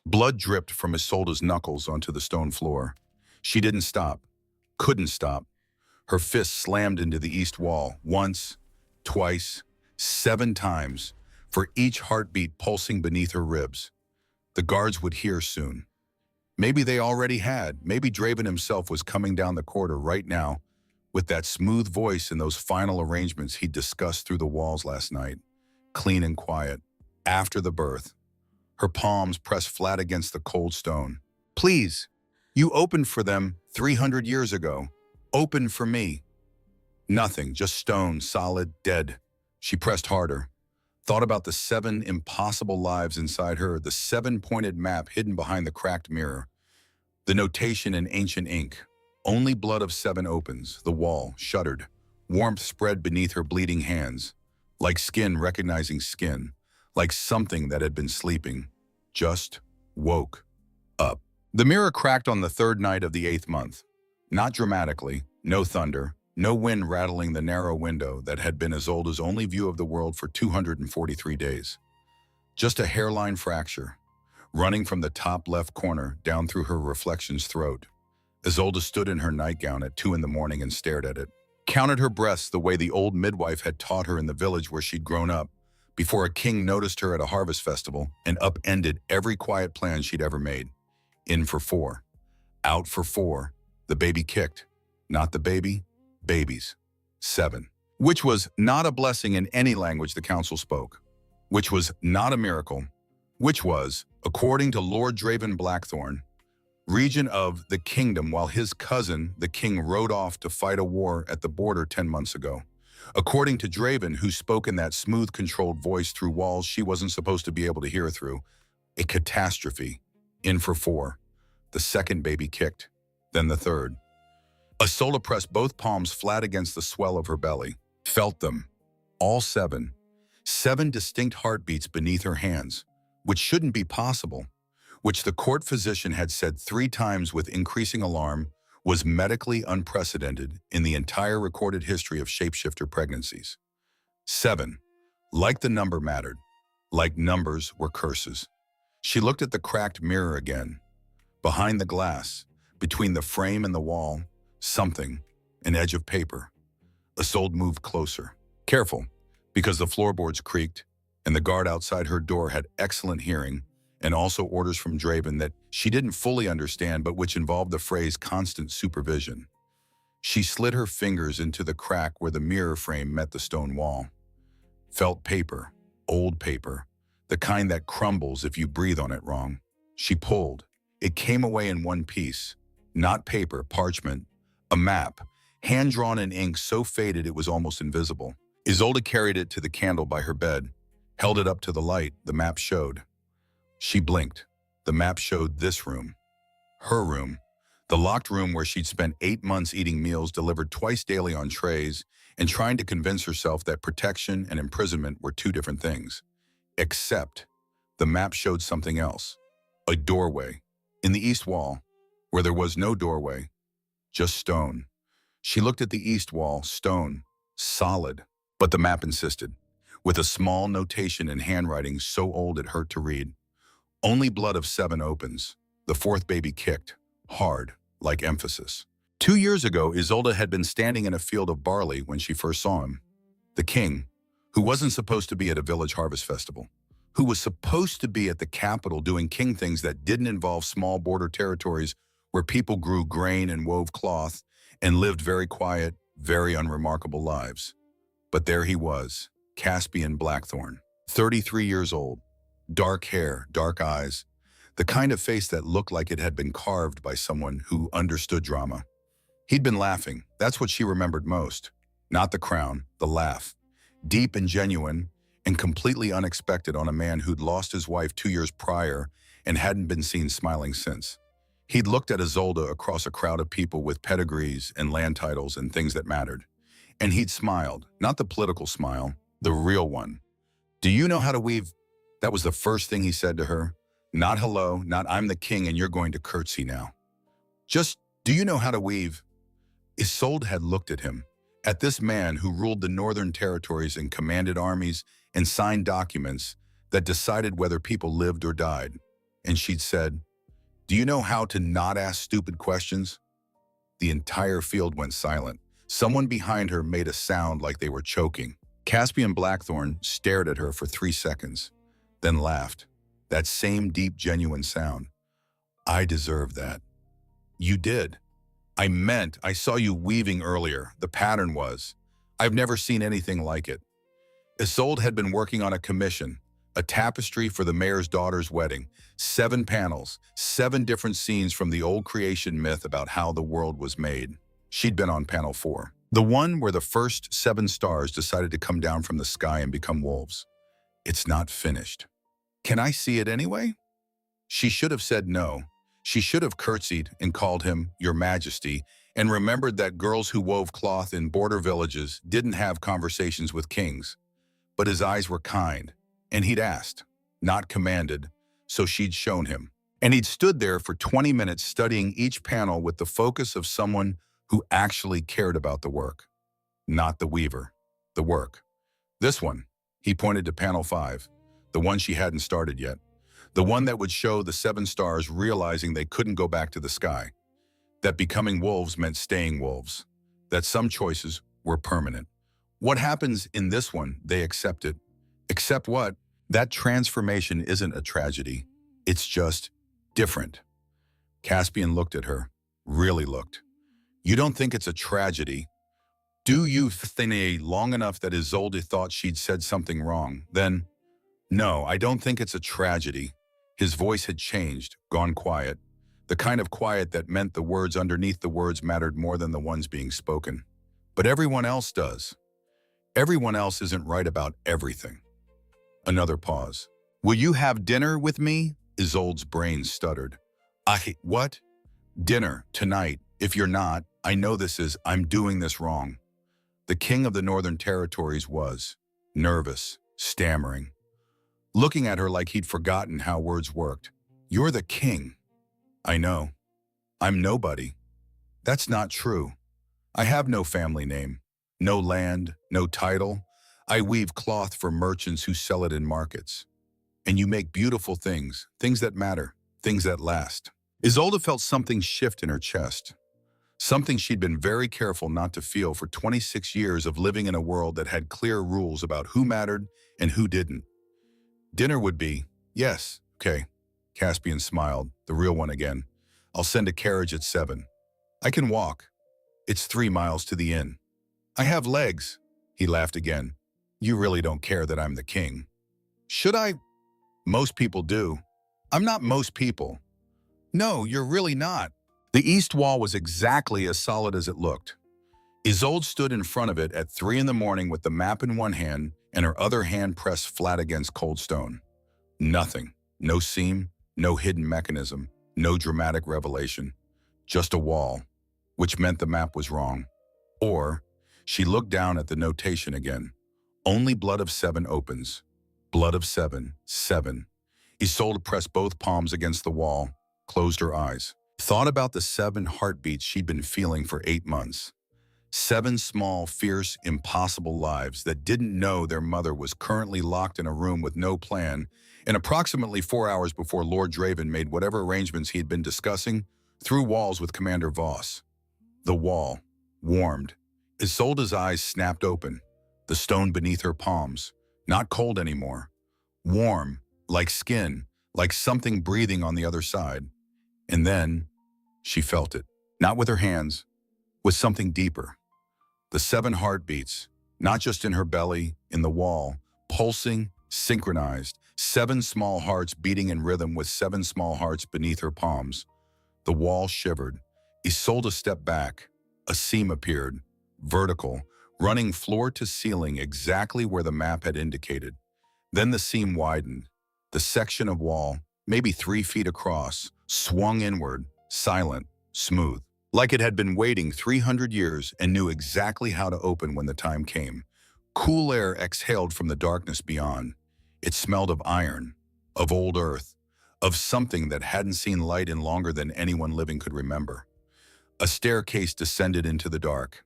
Blood dripped from Isolde's knuckles onto the stone floor. She didn't stop, couldn't stop. Her fist slammed into the east wall, once, twice, 7 times, for each heartbeat pulsing beneath her ribs. The guards would hear soon. Maybe they already had. Maybe Draven himself was coming down the corridor right now with that smooth voice and those final arrangements he discussed through the walls last night, clean and quiet. After the birth, her palms pressed flat against the cold stone. Please, you opened for them 300 years ago. Open for me. Nothing, just stone, solid, dead. She pressed harder, thought about the 7 impossible lives inside her, the 7-pointed map hidden behind the cracked mirror, the notation in ancient ink. Only blood of 7 opens. The wall shuddered. Warmth spread beneath her bleeding hands, like skin recognizing skin, like something that had been sleeping, just woke up. The mirror cracked on the 3rd night of the 8th month. Not dramatically, no thunder, no wind rattling the narrow window that had been Isolde's only view of the world for 243 days. Just a hairline fracture, running from the top left corner down through her reflection's throat. Isolde stood in her nightgown at 2 in the morning and stared at it. Counted her breaths the way the old midwife had taught her in the village where she'd grown up, before a king noticed her at a harvest festival and upended every quiet plan she'd ever made. In for 4. Out for 4. The baby kicked. Not the baby, babies. 7. Which was not a blessing in any language the council spoke. Which was not a miracle. Which was, according to Lord Draven Blackthorn, region of the kingdom while his cousin, the king, rode off to fight a war at the border 10 months ago. According to Draven, who spoke in that smooth, controlled voice through walls she wasn't supposed to be able to hear through, a catastrophe. In for 4. The 2nd baby kicked, then the 3rd. Isolde pressed both palms flat against the swell of her belly, felt them, all 7. 7 distinct heartbeats beneath her hands, which shouldn't be possible, which the court physician had said 3 times with increasing alarm was medically unprecedented in the entire recorded history of shapeshifter pregnancies. 7. Like the number mattered, like numbers were curses. She looked at the cracked mirror again. Behind the glass, between the frame and the wall, something, an edge of paper. Isolde moved closer. Careful, because the floorboards creaked, and the guard outside her door had excellent hearing, and also orders from Draven that she didn't fully understand but which involved the phrase constant supervision. She slid her fingers into the crack where the mirror frame met the stone wall. Felt paper, old paper, the kind that crumbles if you breathe on it wrong. She pulled. It came away in one piece. Not paper, parchment. A map, hand-drawn in ink so faded it was almost invisible. Isolde carried it to the candle by her bed, held it up to the light the map showed. She blinked. The map showed this room. Her room. The locked room where she'd spent 8 months eating meals delivered twice daily on trays and trying to convince herself that protection and imprisonment were 2 different things. Except the map showed something else. A doorway. In the east wall, where there was no doorway, just stone. She looked at the east wall, stone, solid, but the map insisted, with a small notation in handwriting so old it hurt to read. Only blood of 7 opens. The 4th baby kicked, hard, like emphasis. 2 years ago, Isolde had been standing in a field of barley when she first saw him. The king, who wasn't supposed to be at a village harvest festival, who was supposed to be at the capital doing king things that didn't involve small border territories where people grew grain and wove cloth and lived very quiet, very unremarkable lives. But there he was, Caspian Blackthorn, 33 years old, dark hair, dark eyes, the kind of face that looked like it had been carved by someone who understood drama. He'd been laughing. That's what she remembered most. Not the crown, the laugh. Deep and genuine, and completely unexpected on a man who'd lost his wife 2 years prior and hadn't been seen smiling since. He'd looked at Isolde across a crowd of people with pedigrees and land titles and things that mattered. And he'd smiled, not the political smile, the real one. Do you know how to weave? That was the first thing he said to her. Not hello, not I'm the king and you're going to curtsy now. Just, do you know how to weave? Isolde had looked at him, at this man who ruled the northern territories and commanded armies and signed documents that decided whether people lived or died. and she'd said, "Do you know how to not ask stupid questions?" The entire field went silent. Someone behind her made a sound like they were choking. Caspian Blackthorn stared at her for 3 seconds, then laughed. That same deep, genuine sound. "I deserve that." "You did." I saw you weaving earlier. The pattern was. I've never seen anything like it." Isolde had been working on a commission, a tapestry for the mayor's daughter's wedding. 7 panels, 7 different scenes from the old creation myth about how the world was made. She'd been on panel 4. The one where the first 7 stars decided to come down from the sky and become wolves. "It's not finished." "Can I see it anyway?" She should have said no. She should have curtsied and called him Your Majesty, and remembered that girls who wove cloth in border villages didn't have conversations with kings. But his eyes were kind, and he'd asked, not commanded, so she'd shown him. And he'd stood there for 20 minutes studying each panel with the focus of someone who actually cared about the work. Not the weaver, the work. This one, he pointed to panel 5, the one she hadn't started yet. The one that would show the 7 stars realizing they couldn't go back to the sky. That becoming wolves meant staying wolves. That some choices were permanent. What happens in this one, they accept it. Accept what? That transformation isn't a tragedy. It's just different. Caspian looked at her, really looked. "You don't think it's a tragedy? Do you think long enough that Isolde thought she'd said something wrong? Then, no, I don't think it's a tragedy." His voice had changed, gone quiet. The kind of quiet that meant the words underneath the words mattered more than the ones being spoken. "But everyone else does. Everyone else isn't right about everything." Another pause. "Will you have dinner with me?" Isolde's brain stuttered. What? Dinner, tonight. If you're not, I know I'm doing this wrong." The king of the Northern Territories was nervous, stammering, looking at her like he'd forgotten how words worked. "You're the king." "I know. I'm nobody." "That's not true. I have no family name, no land, no title. I weave cloth for merchants who sell it in markets. And you make beautiful things, things that matter, things that last." Isolde felt something shift in her chest. Something she'd been very careful not to feel for 26 years of living in a world that had clear rules about who mattered and who didn't. "Dinner would be, yes, okay." Caspian smiled, the real one again. "I'll send a carriage at 7. I can walk. It's 3 miles to the inn." "I have legs." He laughed again. "You really don't care that I'm the king." "Should I?" "Most people do." "I'm not most people." "No, you're really not." The east wall was exactly as solid as it looked. Isolde stood in front of it at 3 in the morning with the map in one hand and her other hand pressed flat against cold stone. Nothing. No seam, no hidden mechanism, no dramatic revelation. Just a wall, which meant the map was wrong. Or, she looked down at the notation again. Only blood of 7 opens. Blood of 7, 7. Isolde pressed both palms against the wall, closed her eyes. Thought about the 7 heartbeats she'd been feeling for 8 months. 7 small, fierce, impossible lives that didn't know their mother was currently locked in a room with no plan, and approximately 4 hours before Lord Draven made whatever arrangements he had been discussing, through walls with Commander Voss. The wall, warmed. Isolde's eyes snapped open, the stone beneath her palms, not cold anymore. Warm, like skin, like something breathing on the other side. And then, she felt it, not with her hands, with something deeper. The 7 heartbeats, not just in her belly, in the wall, pulsing, synchronized, 7 small hearts beating in rhythm with 7 small hearts beneath her palms. The wall shivered. Isolde stepped back. A seam appeared, vertical, running floor to ceiling exactly where the map had indicated. Then the seam widened. The section of wall, maybe 3 feet across, swung inward, silent, smooth, like it had been waiting 300 years and knew exactly how to open when the time came. Cool air exhaled from the darkness beyond. It smelled of iron, of old earth, of something that hadn't seen light in longer than anyone living could remember. A staircase descended into the dark.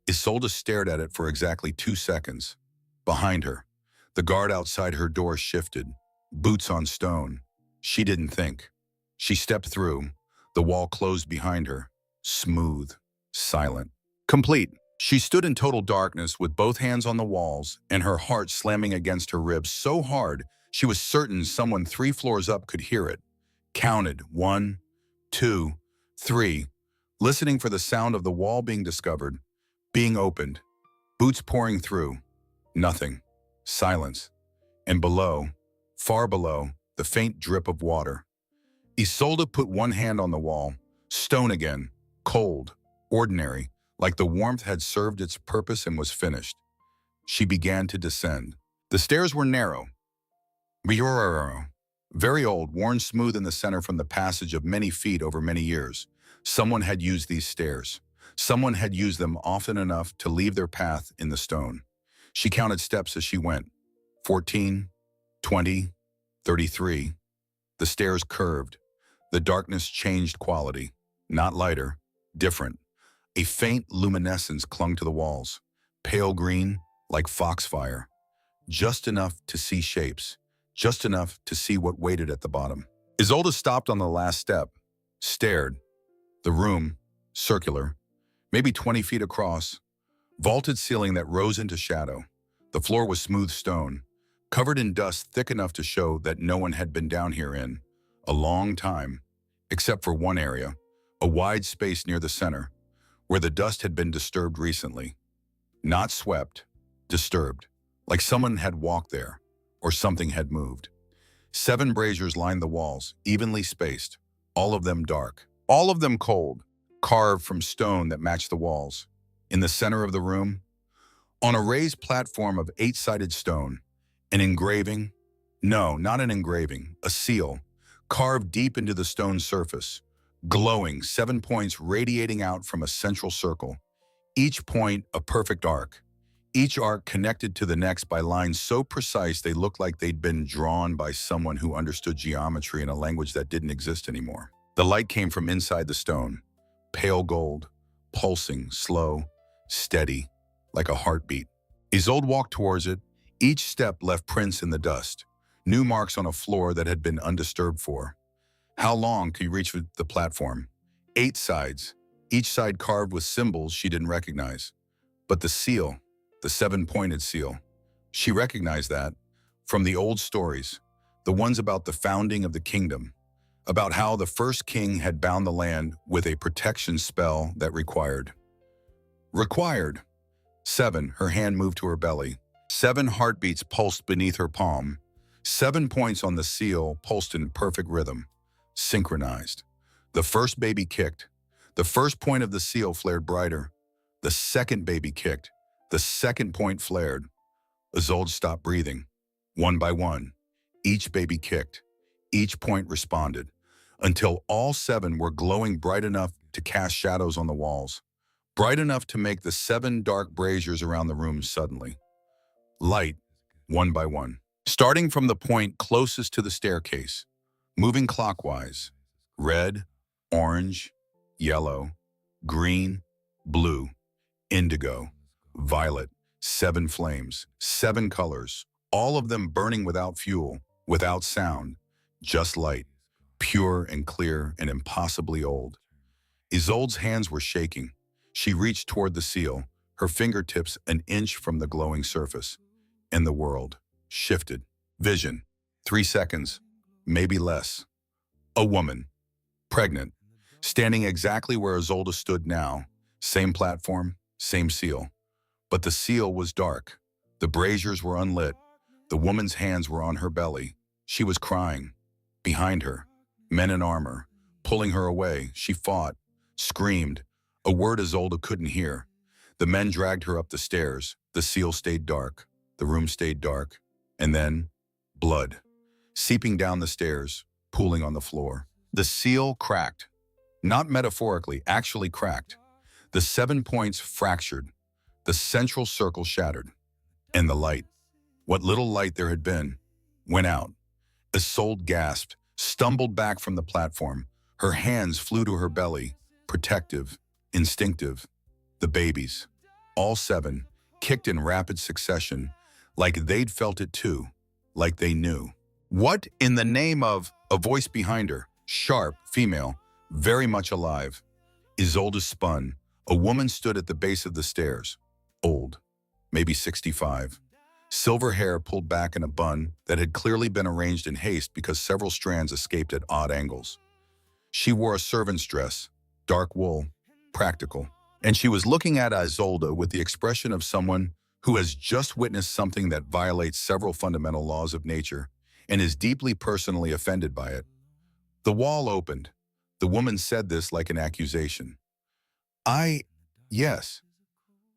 Isolde stared at it for exactly 2 seconds. Behind her, the guard outside her door shifted, boots on stone. She didn't think. She stepped through. The wall closed behind her, smooth, silent, complete. She stood in total darkness with both hands on the walls and her heart slamming against her ribs so hard she was certain someone 3 floors up could hear it. Counted 1, 2, 3, listening for the sound of the wall being discovered, being opened, boots pouring through. Nothing. Silence. And below, far below, the faint drip of water. Isolde put one hand on the wall, stone again, cold, ordinary, like the warmth had served its purpose and was finished. She began to descend. The stairs were narrow, very old, worn smooth in the center from the passage of many feet over many years. Someone had used these stairs. Someone had used them often enough to leave their path in the stone. She counted steps as she went. 14, 20, 33. The stairs curved. The darkness changed quality. Not lighter, different. A faint luminescence clung to the walls. Pale green, like foxfire. Just enough to see shapes. Just enough to see what waited at the bottom. Isolde stopped on the last step, stared. The room, circular, maybe 20 feet across, vaulted ceiling that rose into shadow. The floor was smooth stone, covered in dust thick enough to show that no one had been down here in a long time, except for one area, a wide space near the center, where the dust had been disturbed recently. Not swept, disturbed, like someone had walked there, or something had moved. 7 braziers lined the walls, evenly spaced, all of them dark, all of them cold, carved from stone that matched the walls. In the center of the room, on a raised platform of 8-sided stone, an engraving, no, not an engraving, a seal, carved deep into the stone surface, glowing, 7 points radiating out from a central circle, each point a perfect arc. Each arc connected to the next by lines so precise they looked like they'd been drawn by someone who understood geometry in a language that didn't exist anymore. The light came from inside the stone, pale gold, pulsing, slow, steady, like a heartbeat. Isolde walked towards it. Each step left prints in the dust, new marks on a floor that had been undisturbed for. How long could you reach the platform? 8 sides, each side carved with symbols she didn't recognize. But the seal, the 7-pointed seal. She recognized that from the old stories, the ones about the founding of the kingdom, about how the first king had bound the land with a protection spell that required. 7, her hand moved to her belly. 7 heartbeats pulsed beneath her palm. 7 points on the seal pulsed in perfect rhythm, synchronized. The first baby kicked. The first point of the seal flared brighter. The second baby kicked. The second point flared. Isolde stopped breathing. One by one, each baby kicked. Each point responded, until all 7 were glowing bright enough to cast shadows on the walls, bright enough to make the 7 dark braziers around the room suddenly light, one by one. Starting from the point closest to the staircase, moving clockwise, red, orange, yellow, green, blue, indigo, violet, 7 flames, 7 colors, all of them burning without fuel, without sound, just light, pure and clear and impossibly old. Isolde's hands were shaking. She reached toward the seal, her fingertips an inch from the glowing surface, and the world shifted. Vision, 3 seconds, maybe less. A woman, pregnant, standing exactly where Isolde stood now, same platform, same seal. But the seal was dark. The braziers were unlit. The woman's hands were on her belly. She was crying. Behind her, men in armor, pulling her away. She fought, screamed, a word Isolde couldn't hear. The men dragged her up the stairs. The seal stayed dark. The room stayed dark. And then, blood, seeping down the stairs, pooling on the floor. The seal cracked. Not metaphorically, actually cracked. The 7 points fractured. The central circle shattered. And the light, what little light there had been, went out. Isolde gasped, stumbled back from the platform. Her hands flew to her belly, protective, instinctive. The babies, all 7, kicked in rapid succession, like they'd felt it too, like they knew. What in the name of... A voice behind her, sharp, female, very much alive. Isolde spun. A woman stood at the base of the stairs. Old, maybe 65. Silver hair pulled back in a bun that had clearly been arranged in haste because several strands escaped at odd angles. She wore a servant's dress, dark wool, practical, and she was looking at Isolde with the expression of someone who has just witnessed something that violates several fundamental laws of nature and is deeply personally offended by it. The wall opened. The woman said this like an accusation. Yes.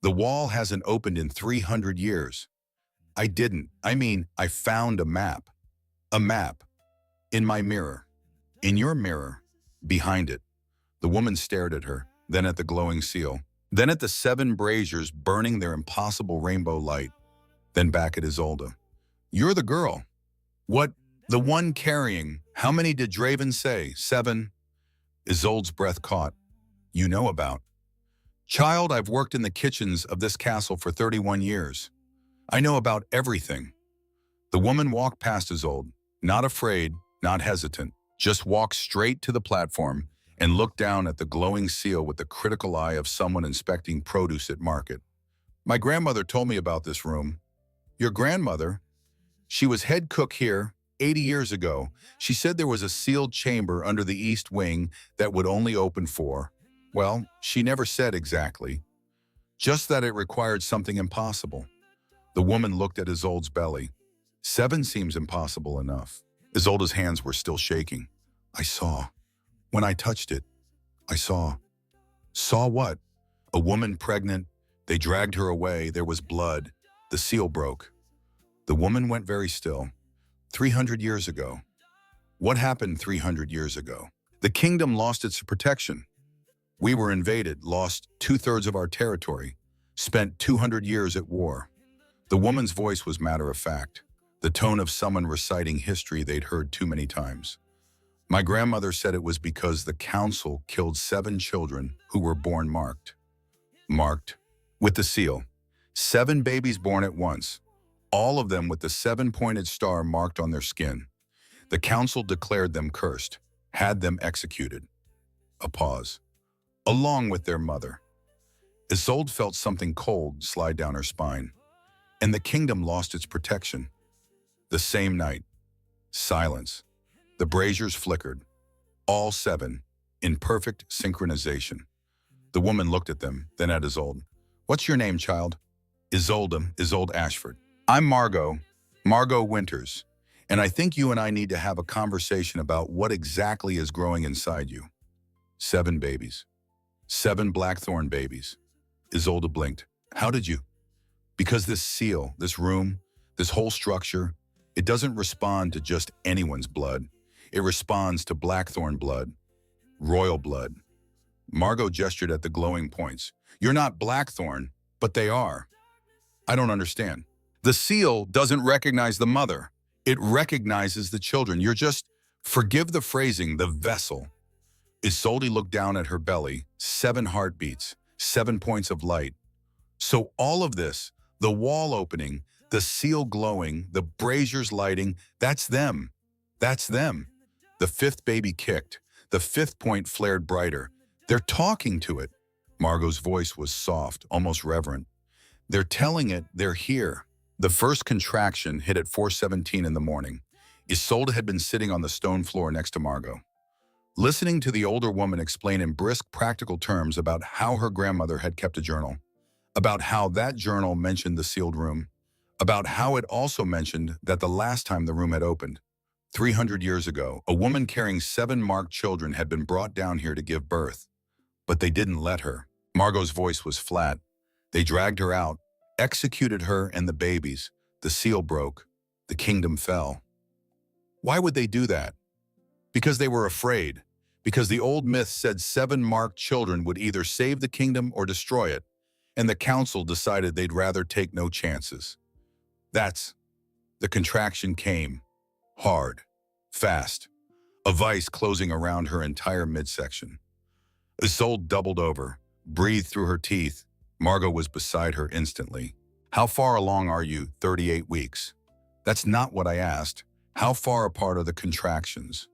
The wall hasn't opened in 300 years. I found a map. A map. In my mirror. In your mirror. Behind it. The woman stared at her, then at the glowing seal, then at the 7 braziers burning their impossible rainbow light, then back at Isolde. You're the girl. What? The one carrying. How many did Draven say? 7. Isolde's breath caught. You know about. Child, I've worked in the kitchens of this castle for 31 years. I know about everything. The woman walked past Isolde, not afraid, not hesitant, just walked straight to the platform and looked down at the glowing seal with the critical eye of someone inspecting produce at market. My grandmother told me about this room. Your grandmother? She was head cook here 80 years ago. She said there was a sealed chamber under the east wing that would only open for, well, she never said exactly. Just that it required something impossible. The woman looked at Isolde's belly. 7 seems impossible enough. Isolde's hands were still shaking. I saw. When I touched it, I saw. Saw what? A woman pregnant. They dragged her away. There was blood. The seal broke. The woman went very still. 300 years ago. What happened 300 years ago? The kingdom lost its protection. We were invaded, lost 2/3 of our territory, spent 200 years at war. The woman's voice was matter of fact, the tone of someone reciting history they'd heard too many times. My grandmother said it was because the council killed 7 children who were born marked. Marked with the seal. 7 babies born at once, all of them with the 7-pointed star marked on their skin. The council declared them cursed, had them executed. A pause. Along with their mother. Isolde felt something cold slide down her spine, and the kingdom lost its protection. The same night. Silence. The braziers flickered. All 7, in perfect synchronization. The woman looked at them, then at Isolde. What's your name, child? Isolde Ashford. I'm Margot Winters, and I think you and I need to have a conversation about what exactly is growing inside you. 7 babies. 7 blackthorn babies. Isolde blinked. How did you? Because this seal, this room, this whole structure, it doesn't respond to just anyone's blood. It responds to blackthorn blood, royal blood. Margot gestured at the glowing points. You're not blackthorn, but they are. I don't understand. The seal doesn't recognize the mother. It recognizes the children. You're just, forgive the phrasing, the vessel. Isolde looked down at her belly, 7 heartbeats, 7 points of light. So all of this, the wall opening, the seal glowing, the braziers lighting, that's them. That's them. The 5th baby kicked. The 5th point flared brighter. They're talking to it. Margot's voice was soft, almost reverent. They're telling it they're here. The first contraction hit at 4:17 in the morning. Isolde had been sitting on the stone floor next to Margot, listening to the older woman explain in brisk, practical terms about how her grandmother had kept a journal, about how that journal mentioned the sealed room, about how it also mentioned that the last time the room had opened, 300 years ago, a woman carrying 7 marked children had been brought down here to give birth. But they didn't let her. Margot's voice was flat. They dragged her out, executed her and the babies. The seal broke. The kingdom fell. Why would they do that? Because they were afraid. Because the old myth said 7 marked children would either save the kingdom or destroy it, and the council decided they'd rather take no chances. The contraction came. Hard. Fast. A vice closing around her entire midsection. Isolde doubled over, breathed through her teeth. Margot was beside her instantly. How far along are you? 38 weeks. That's not what I asked. How far apart are the contractions?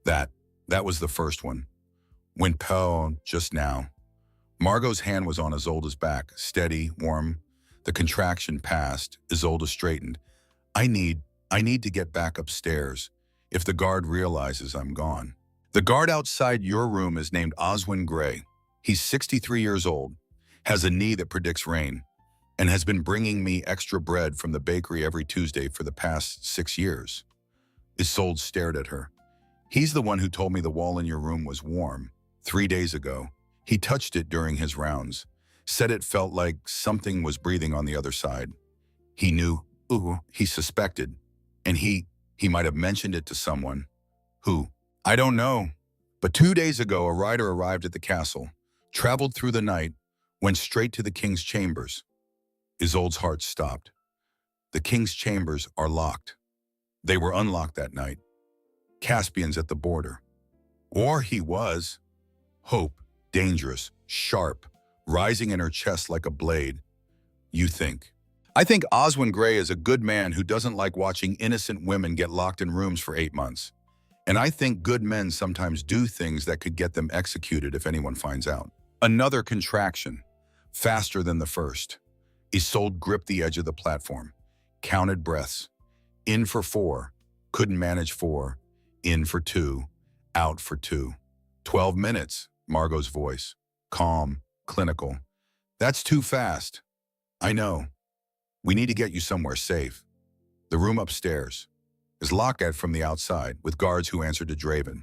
That, that was the first one. Went pow just now. Margot's hand was on Isolde's back, steady, warm. The contraction passed. Isolde straightened. I need, I need to get back upstairs. If the guard realizes I'm gone. The guard outside your room is named Oswin Gray. He's 63 years old, has a knee that predicts rain, and has been bringing me extra bread from the bakery every Tuesday for the past 6 years. Isolde stared at her. He's the one who told me the wall in your room was warm 3 days ago. He touched it during his rounds, said it felt like something was breathing on the other side. He knew, he suspected, and he might have mentioned it to someone. Who? I don't know. But 2 days ago, a rider arrived at the castle, traveled through the night, went straight to the king's chambers. Isolde's heart stopped. The king's chambers are locked. They were unlocked that night. Caspian's at the border. Or he was. Hope, dangerous, sharp, rising in her chest like a blade. You think. I think Oswin Gray is a good man who doesn't like watching innocent women get locked in rooms for 8 months. And I think good men sometimes do things that could get them executed if anyone finds out. Another contraction, faster than the first. Isolde gripped the edge of the platform, counted breaths. In for 4, couldn't manage 4. In for 2, out for 2. 12 minutes, Margot's voice. Calm, clinical. That's too fast. I know. We need to get you somewhere safe. The room upstairs is locked from the outside, with guards who answered to Draven.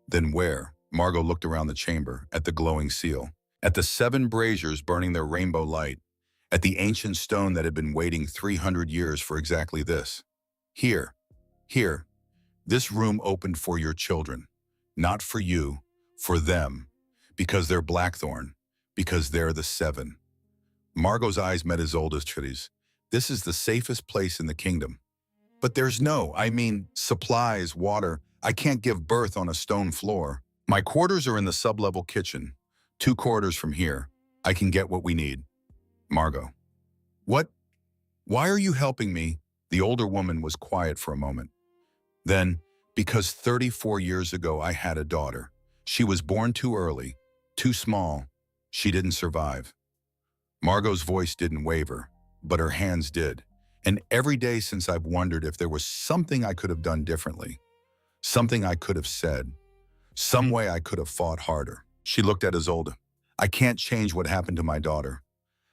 Then where? Margot looked around the chamber, at the glowing seal, at the 7 braziers burning their rainbow light, at the ancient stone that had been waiting 300 years for exactly this. Here. This room opened for your children. Not for you, for them. Because they're Blackthorn. Because they're the 7. Margot's eyes met Isolde's. This is the safest place in the kingdom. But there's supplies, water. I can't give birth on a stone floor. My quarters are in the sub-level kitchen. 2 corridors from here. I can get what we need. Margot. What? Why are you helping me? The older woman was quiet for a moment. Then, because 34 years ago I had a daughter. She was born too early, too small. She didn't survive. Margot's voice didn't waver, but her hands did. And every day since I've wondered if there was something I could have done differently. Something I could have said. Some way I could have fought harder. She looked at Isolde. I can't change what happened to my daughter,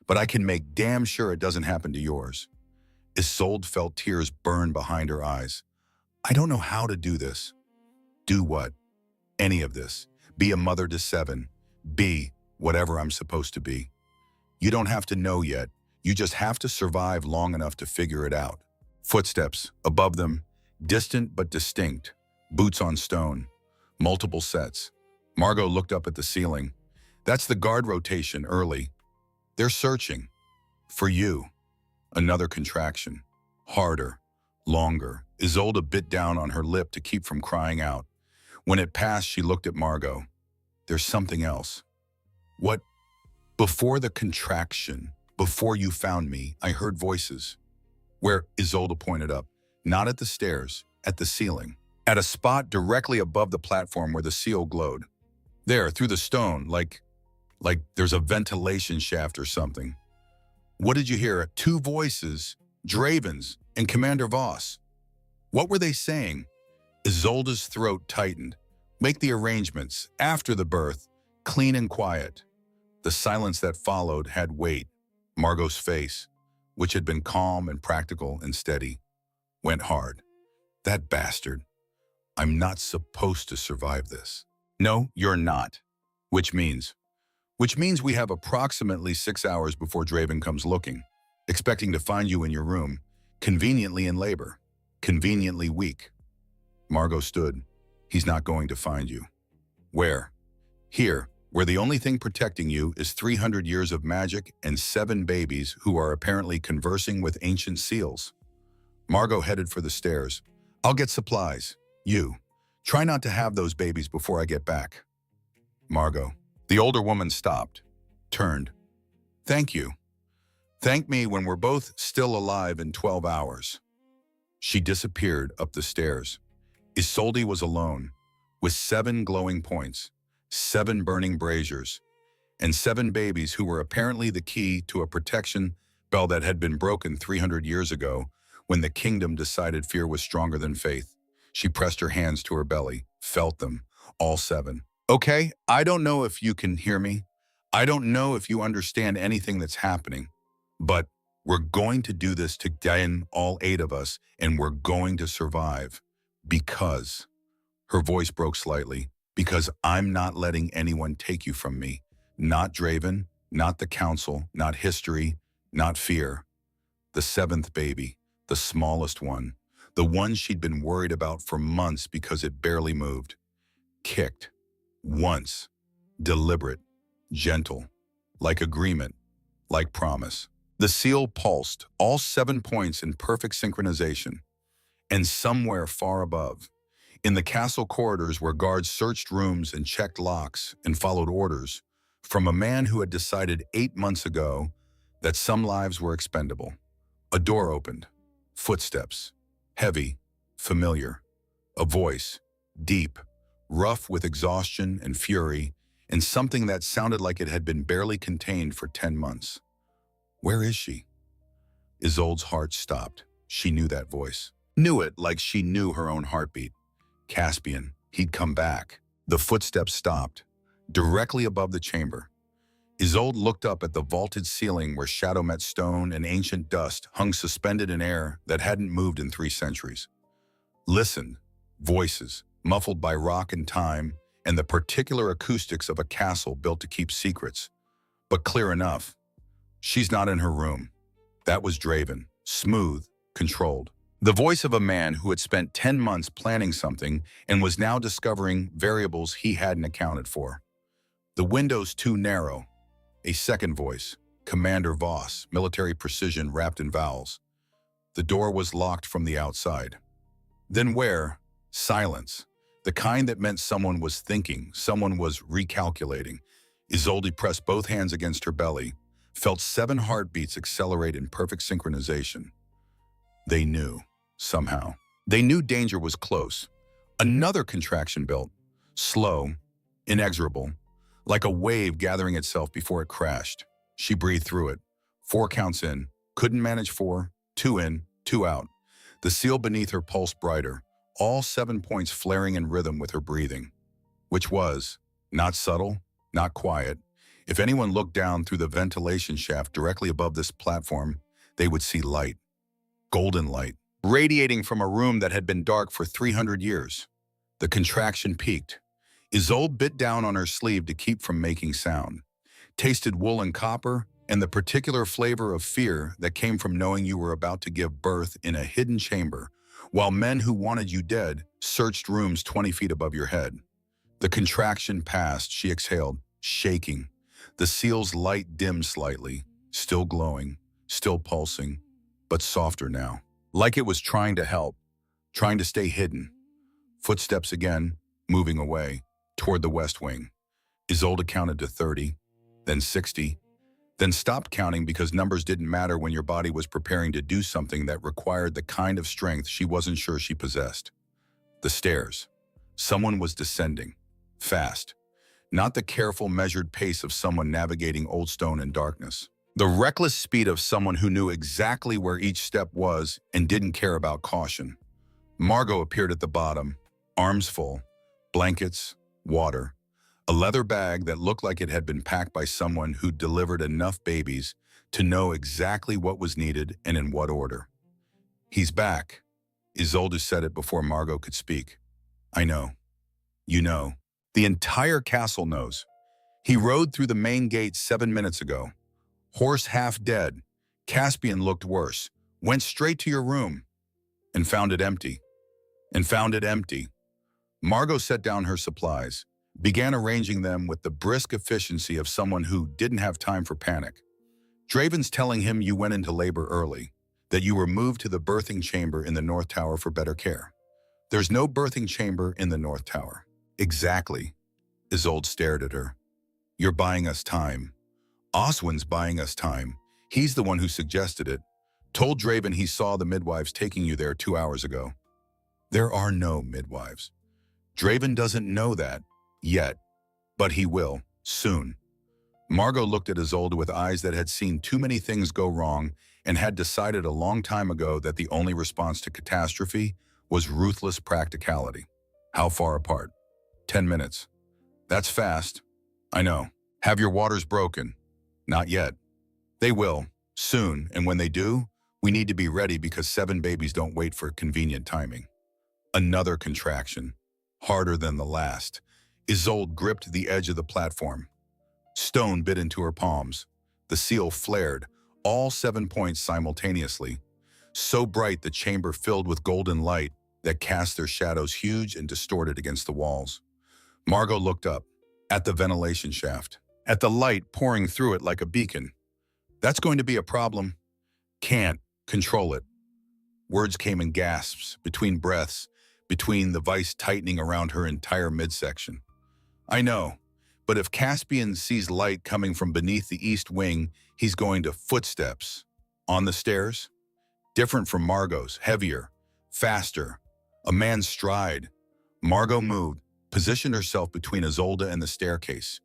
but I can make damn sure it doesn't happen to yours. Isolde felt tears burn behind her eyes. I don't know how to do this. Do what? Any of this. Be a mother to 7. Be whatever I'm supposed to be. You don't have to know yet. You just have to survive long enough to figure it out. Footsteps, above them, distant but distinct. Boots on stone. Multiple sets. Margot looked up at the ceiling. That's the guard rotation early. They're searching. For you. Another contraction. Harder. Longer. Isolde bit down on her lip to keep from crying out. When it passed, she looked at Margot. There's something else. What? Before the contraction, before you found me, I heard voices. Where? Isolde pointed up. Not at the stairs, at the ceiling. At a spot directly above the platform where the seal glowed. There, through the stone, like there's a ventilation shaft or something. What did you hear? 2 voices, Draven's and Commander Voss. What were they saying? Isolde's throat tightened. Make the arrangements, after the birth, clean and quiet. The silence that followed had weight. Margot's face, which had been calm and practical and steady, went hard. That bastard. I'm not supposed to survive this. No, you're not. Which means we have approximately 6 hours before Draven comes looking, expecting to find you in your room, conveniently in labor, conveniently weak. Margot stood. He's not going to find you. Where? Here, where the only thing protecting you is 300 years of magic and 7 babies who are apparently conversing with ancient seals. Margot headed for the stairs. I'll get supplies. You. Try not to have those babies before I get back. Margot. The older woman stopped, turned. Thank you. Thank me when we're both still alive in 12 hours. She disappeared up the stairs. Isolde was alone, with 7 glowing points, 7 burning braziers, and 7 babies who were apparently the key to a protection spell that had been broken 300 years ago when the kingdom decided fear was stronger than faith. She pressed her hands to her belly, felt them, all 7. Okay, I don't know if you can hear me. I don't know if you understand anything that's happening, but we're going to do this together, all 8 of us, and we're going to survive because, her voice broke slightly, because I'm not letting anyone take you from me. Not Draven, not the council, not history, not fear. The 7th baby, the smallest one, the one she'd been worried about for months because it barely moved. Kicked. Once. Deliberate. Gentle. Like agreement. Like promise. The seal pulsed, all 7 points in perfect synchronization. And somewhere far above, in the castle corridors where guards searched rooms and checked locks and followed orders, from a man who had decided 8 months ago that some lives were expendable. A door opened. Footsteps. Heavy. Familiar. A voice. Deep. Rough with exhaustion and fury, and something that sounded like it had been barely contained for 10 months. Where is she? Isolde's heart stopped. She knew that voice. Knew it like she knew her own heartbeat. Caspian. He'd come back. The footsteps stopped. Directly above the chamber. Isolde looked up at the vaulted ceiling where shadow met stone and ancient dust hung suspended in air that hadn't moved in 3 centuries. Listened. Voices, muffled by rock and time, and the particular acoustics of a castle built to keep secrets. But clear enough. She's not in her room. That was Draven. Smooth, controlled. The voice of a man who had spent 10 months planning something and was now discovering variables he hadn't accounted for. The window's too narrow. A second voice. Commander Voss, military precision wrapped in vowels. The door was locked from the outside. Then where? Silence. The kind that meant someone was thinking, someone was recalculating. Isolde pressed both hands against her belly, felt 7 heartbeats accelerate in perfect synchronization. They knew, somehow. They knew danger was close. Another contraction built, slow, inexorable, like a wave gathering itself before it crashed. She breathed through it. 4 counts in, couldn't manage 4, 2 in, 2 out. The seal beneath her pulsed brighter, all 7 points flaring in rhythm with her breathing, which was not subtle, not quiet. If anyone looked down through the ventilation shaft directly above this platform, they would see light, golden light, radiating from a room that had been dark for 300 years. The contraction peaked. Isolde bit down on her sleeve to keep from making sound, tasted wool and copper and the particular flavor of fear that came from knowing you were about to give birth in a hidden chamber, while men who wanted you dead searched rooms 20 feet above your head. The contraction passed, she exhaled, shaking. The seal's light dimmed slightly, still glowing, still pulsing, but softer now. Like it was trying to help, trying to stay hidden. Footsteps again, moving away, toward the west wing. Isolde counted to 30, then 60, then stopped counting because numbers didn't matter when your body was preparing to do something that required the kind of strength she wasn't sure she possessed. The stairs. Someone was descending. Fast. Not the careful, measured pace of someone navigating old stone in darkness. The reckless speed of someone who knew exactly where each step was and didn't care about caution. Margot appeared at the bottom, arms full, blankets, water, a leather bag that looked like it had been packed by someone who'd delivered enough babies to know exactly what was needed and in what order. He's back. Isolde said it before Margot could speak. I know. You know. The entire castle knows. He rode through the main gate 7 minutes ago. Horse half dead. Caspian looked worse. Went straight to your room. And found it empty. And found it empty. Margot set down her supplies, began arranging them with the brisk efficiency of someone who didn't have time for panic. Draven's telling him you went into labor early, that you were moved to the birthing chamber in the North Tower for better care. There's no birthing chamber in the North Tower. Exactly. Isolde stared at her. You're buying us time. Oswin's buying us time. He's the one who suggested it. Told Draven he saw the midwives taking you there 2 hours ago. There are no midwives. Draven doesn't know that yet, but he will, soon. Margot looked at Isolde with eyes that had seen too many things go wrong and had decided a long time ago that the only response to catastrophe was ruthless practicality. How far apart? 10 minutes. That's fast. I know. Have your waters broken? Not yet. They will, soon, and when they do, we need to be ready because 7 babies don't wait for convenient timing. Another contraction, harder than the last. Isolde gripped the edge of the platform. Stone bit into her palms. The seal flared, all 7 points simultaneously, so bright the chamber filled with golden light that cast their shadows huge and distorted against the walls. Margot looked up, at the ventilation shaft, at the light pouring through it like a beacon. That's going to be a problem. Can't control it. Words came in gasps, between breaths, between the vice tightening around her entire midsection. I know, but if Caspian sees light coming from beneath the east wing, he's going to footsteps. On the stairs? Different from Margot's, heavier, faster, a man's stride. Margot moved, positioned herself between Isolde and the staircase.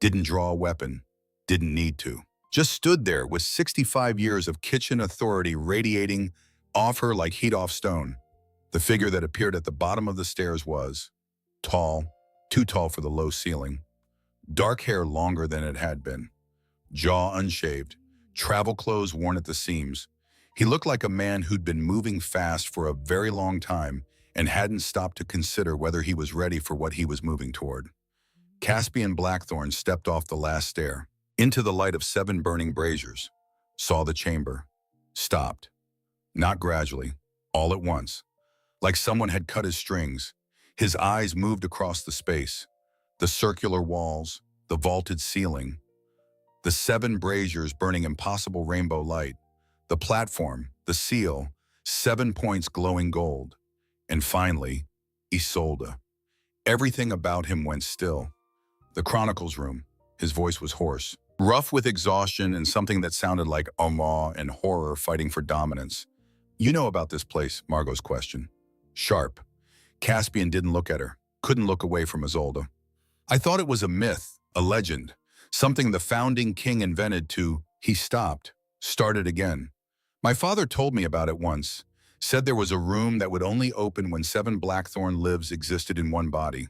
Didn't draw a weapon, didn't need to. Just stood there with 65 years of kitchen authority radiating off her like heat off stone. The figure that appeared at the bottom of the stairs was tall, too tall for the low ceiling, dark hair longer than it had been, jaw unshaved, travel clothes worn at the seams. He looked like a man who'd been moving fast for a very long time and hadn't stopped to consider whether he was ready for what he was moving toward. Caspian Blackthorn stepped off the last stair, into the light of 7 burning braziers, saw the chamber, stopped. Not gradually, all at once. Like someone had cut his strings, his eyes moved across the space, the circular walls, the vaulted ceiling, the 7 braziers burning impossible rainbow light, the platform, the seal, 7 points glowing gold, and finally, Isolde. Everything about him went still. The Chronicles room, his voice was hoarse, rough with exhaustion and something that sounded like awe and horror fighting for dominance. You know about this place, Margot's question. Sharp. Caspian didn't look at her, couldn't look away from Isolde. I thought it was a myth, a legend, something the founding king invented to, he stopped, started again. My father told me about it once, said there was a room that would only open when 7 Blackthorn lives existed in one body.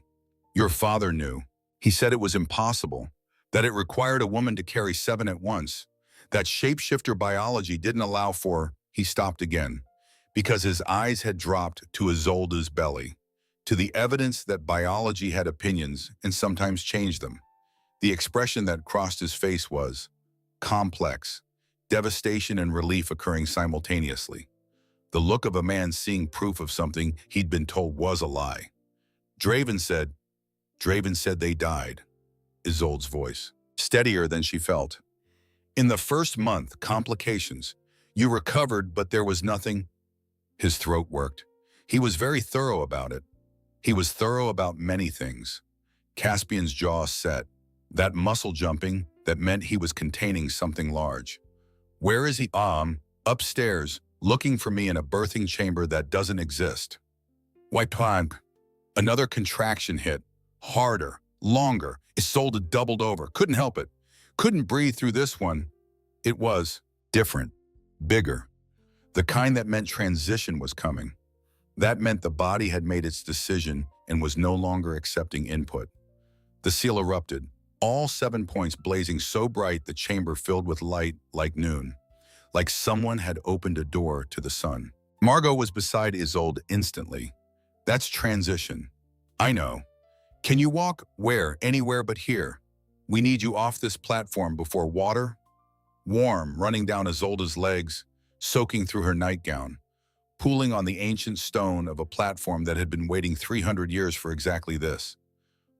Your father knew. He said it was impossible, that it required a woman to carry 7 at once, that shapeshifter biology didn't allow for, he stopped again, because his eyes had dropped to Isolde's belly, to the evidence that biology had opinions and sometimes changed them. The expression that crossed his face was complex, devastation and relief occurring simultaneously. The look of a man seeing proof of something he'd been told was a lie. Draven said they died, Isolde's voice, steadier than she felt. In the first month, complications. You recovered, but there was nothing. His throat worked. He was very thorough about it. He was thorough about many things. Caspian's jaw set. That muscle jumping, that meant he was containing something large. Where is he? Upstairs, looking for me in a birthing chamber that doesn't exist. Why, plank? Another contraction hit. Harder, longer. Isolde doubled over. Couldn't help it. Couldn't breathe through this one. It was different, bigger. The kind that meant transition was coming. That meant the body had made its decision and was no longer accepting input. The seal erupted, all 7 points blazing so bright the chamber filled with light like noon, like someone had opened a door to the sun. Margot was beside Isolde instantly. That's transition. I know. Can you walk? Where? Anywhere but here. We need you off this platform before water. Warm, running down Isolde's legs, soaking through her nightgown, pooling on the ancient stone of a platform that had been waiting 300 years for exactly this.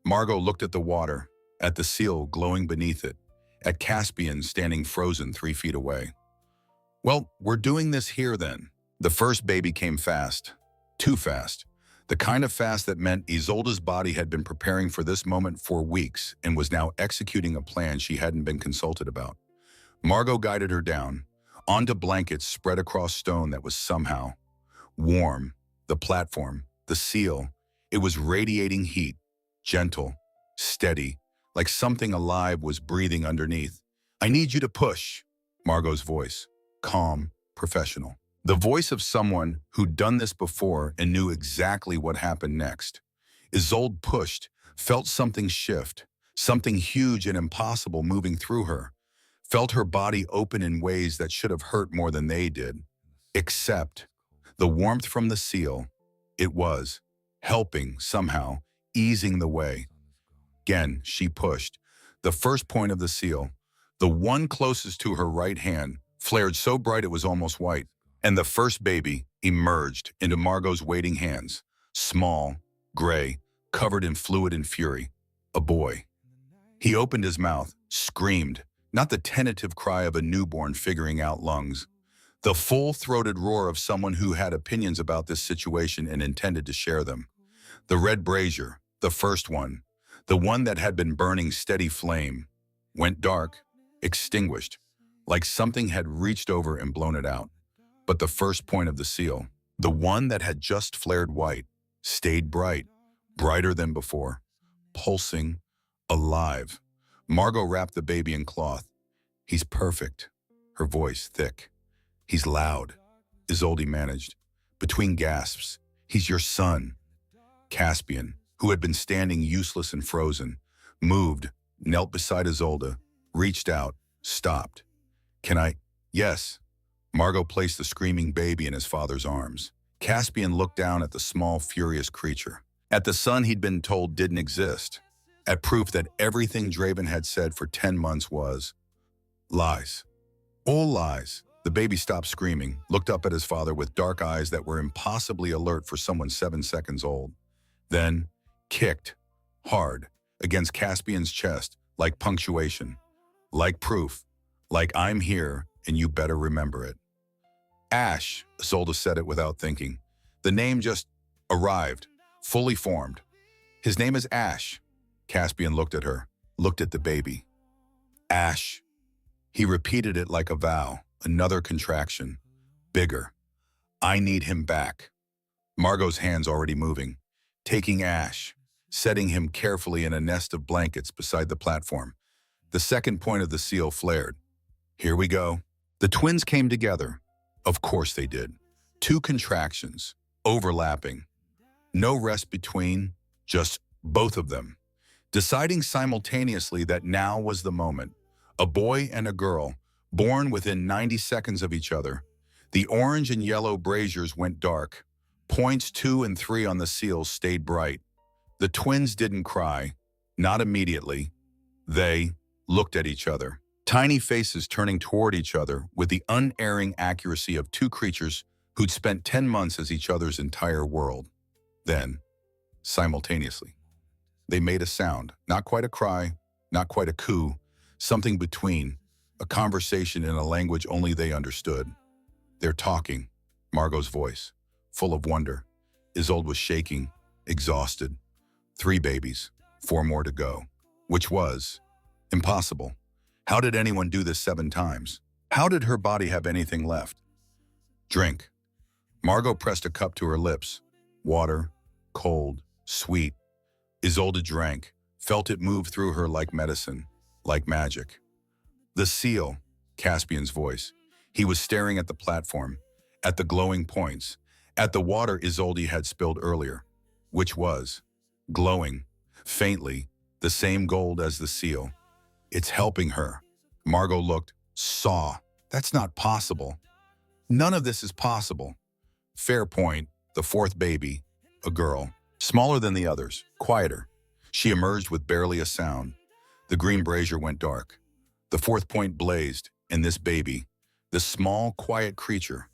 Margot looked at the water, at the seal glowing beneath it, at Caspian standing frozen 3 feet away. Well, we're doing this here then. The first baby came fast, too fast. The kind of fast that meant Isolde's body had been preparing for this moment for weeks and was now executing a plan she hadn't been consulted about. Margot guided her down, onto blankets spread across stone that was somehow warm, the platform, the seal, It was radiating heat, gentle, steady, like something alive was breathing underneath. I need you to push, Margot's voice, calm, professional. The voice of someone who'd done this before and knew exactly what happened next. Isolde pushed, felt something shift, something huge and impossible moving through her, felt her body open in ways that should have hurt more than they did. Except the warmth from the seal, it was helping somehow, easing the way. Again, she pushed. The first point of the seal, the one closest to her right hand, flared so bright it was almost white, and the first baby emerged into Margot's waiting hands, small, gray, covered in fluid and fury. A boy. He opened his mouth, screamed, not the tentative cry of a newborn figuring out lungs, the full-throated roar of someone who had opinions about this situation and intended to share them. The red brazier, the first one, the one that had been burning steady flame, went dark, extinguished, like something had reached over and blown it out. But the first point of the seal, the one that had just flared white, stayed bright, brighter than before, pulsing, alive. Margot wrapped the baby in cloth. He's perfect, her voice thick. He's loud, Isolde managed. Between gasps, he's your son. Caspian, who had been standing useless and frozen, moved, knelt beside Isolde, reached out, stopped. Can I? Yes. Margot placed the screaming baby in his father's arms. Caspian looked down at the small, furious creature, at the son he'd been told didn't exist, at proof that everything Draven had said for 10 months was lies. All lies. The baby stopped screaming, looked up at his father with dark eyes that were impossibly alert for someone 7 seconds old. Then, kicked, hard, against Caspian's chest, like punctuation, like proof, like I'm here and you better remember it. Ash, Isolde said it without thinking. The name just arrived, fully formed. His name is Ash. Caspian looked at her, looked at the baby. Ash. He repeated it like a vow, another contraction. Bigger. I need him back. Margot's hands already moving, taking Ash, setting him carefully in a nest of blankets beside the platform. The second point of the seal flared. Here we go. The twins came together. Of course they did. 2 contractions, overlapping. No rest between, just both of them. Deciding simultaneously that now was the moment. A boy and a girl, born within 90 seconds of each other. The orange and yellow braziers went dark. Points 2 and 3 on the seals stayed bright. The twins didn't cry, not immediately. They looked at each other, tiny faces turning toward each other with the unerring accuracy of 2 creatures who'd spent 10 months as each other's entire world. Then, simultaneously, they made a sound, not quite a cry, not quite a coo, something between, a conversation in a language only they understood. They're talking, Margot's voice, full of wonder. Isolde was shaking, exhausted. 3 babies, 4 more to go, which was impossible. How did anyone do this 7 times? How did her body have anything left? Drink. Margot pressed a cup to her lips. Water, cold, sweet. Isolde drank, felt it move through her like medicine, like magic. The seal, Caspian's voice. He was staring at the platform, at the glowing points, at the water Isolde had spilled earlier, which was glowing, faintly, the same gold as the seal. It's helping her. Margot looked, saw. That's not possible. None of this is possible. Fair point, the 4th baby, a girl, smaller than the others, quieter. She emerged with barely a sound. The green brazier went dark. The 4th point blazed, and this baby, this small, quiet creature,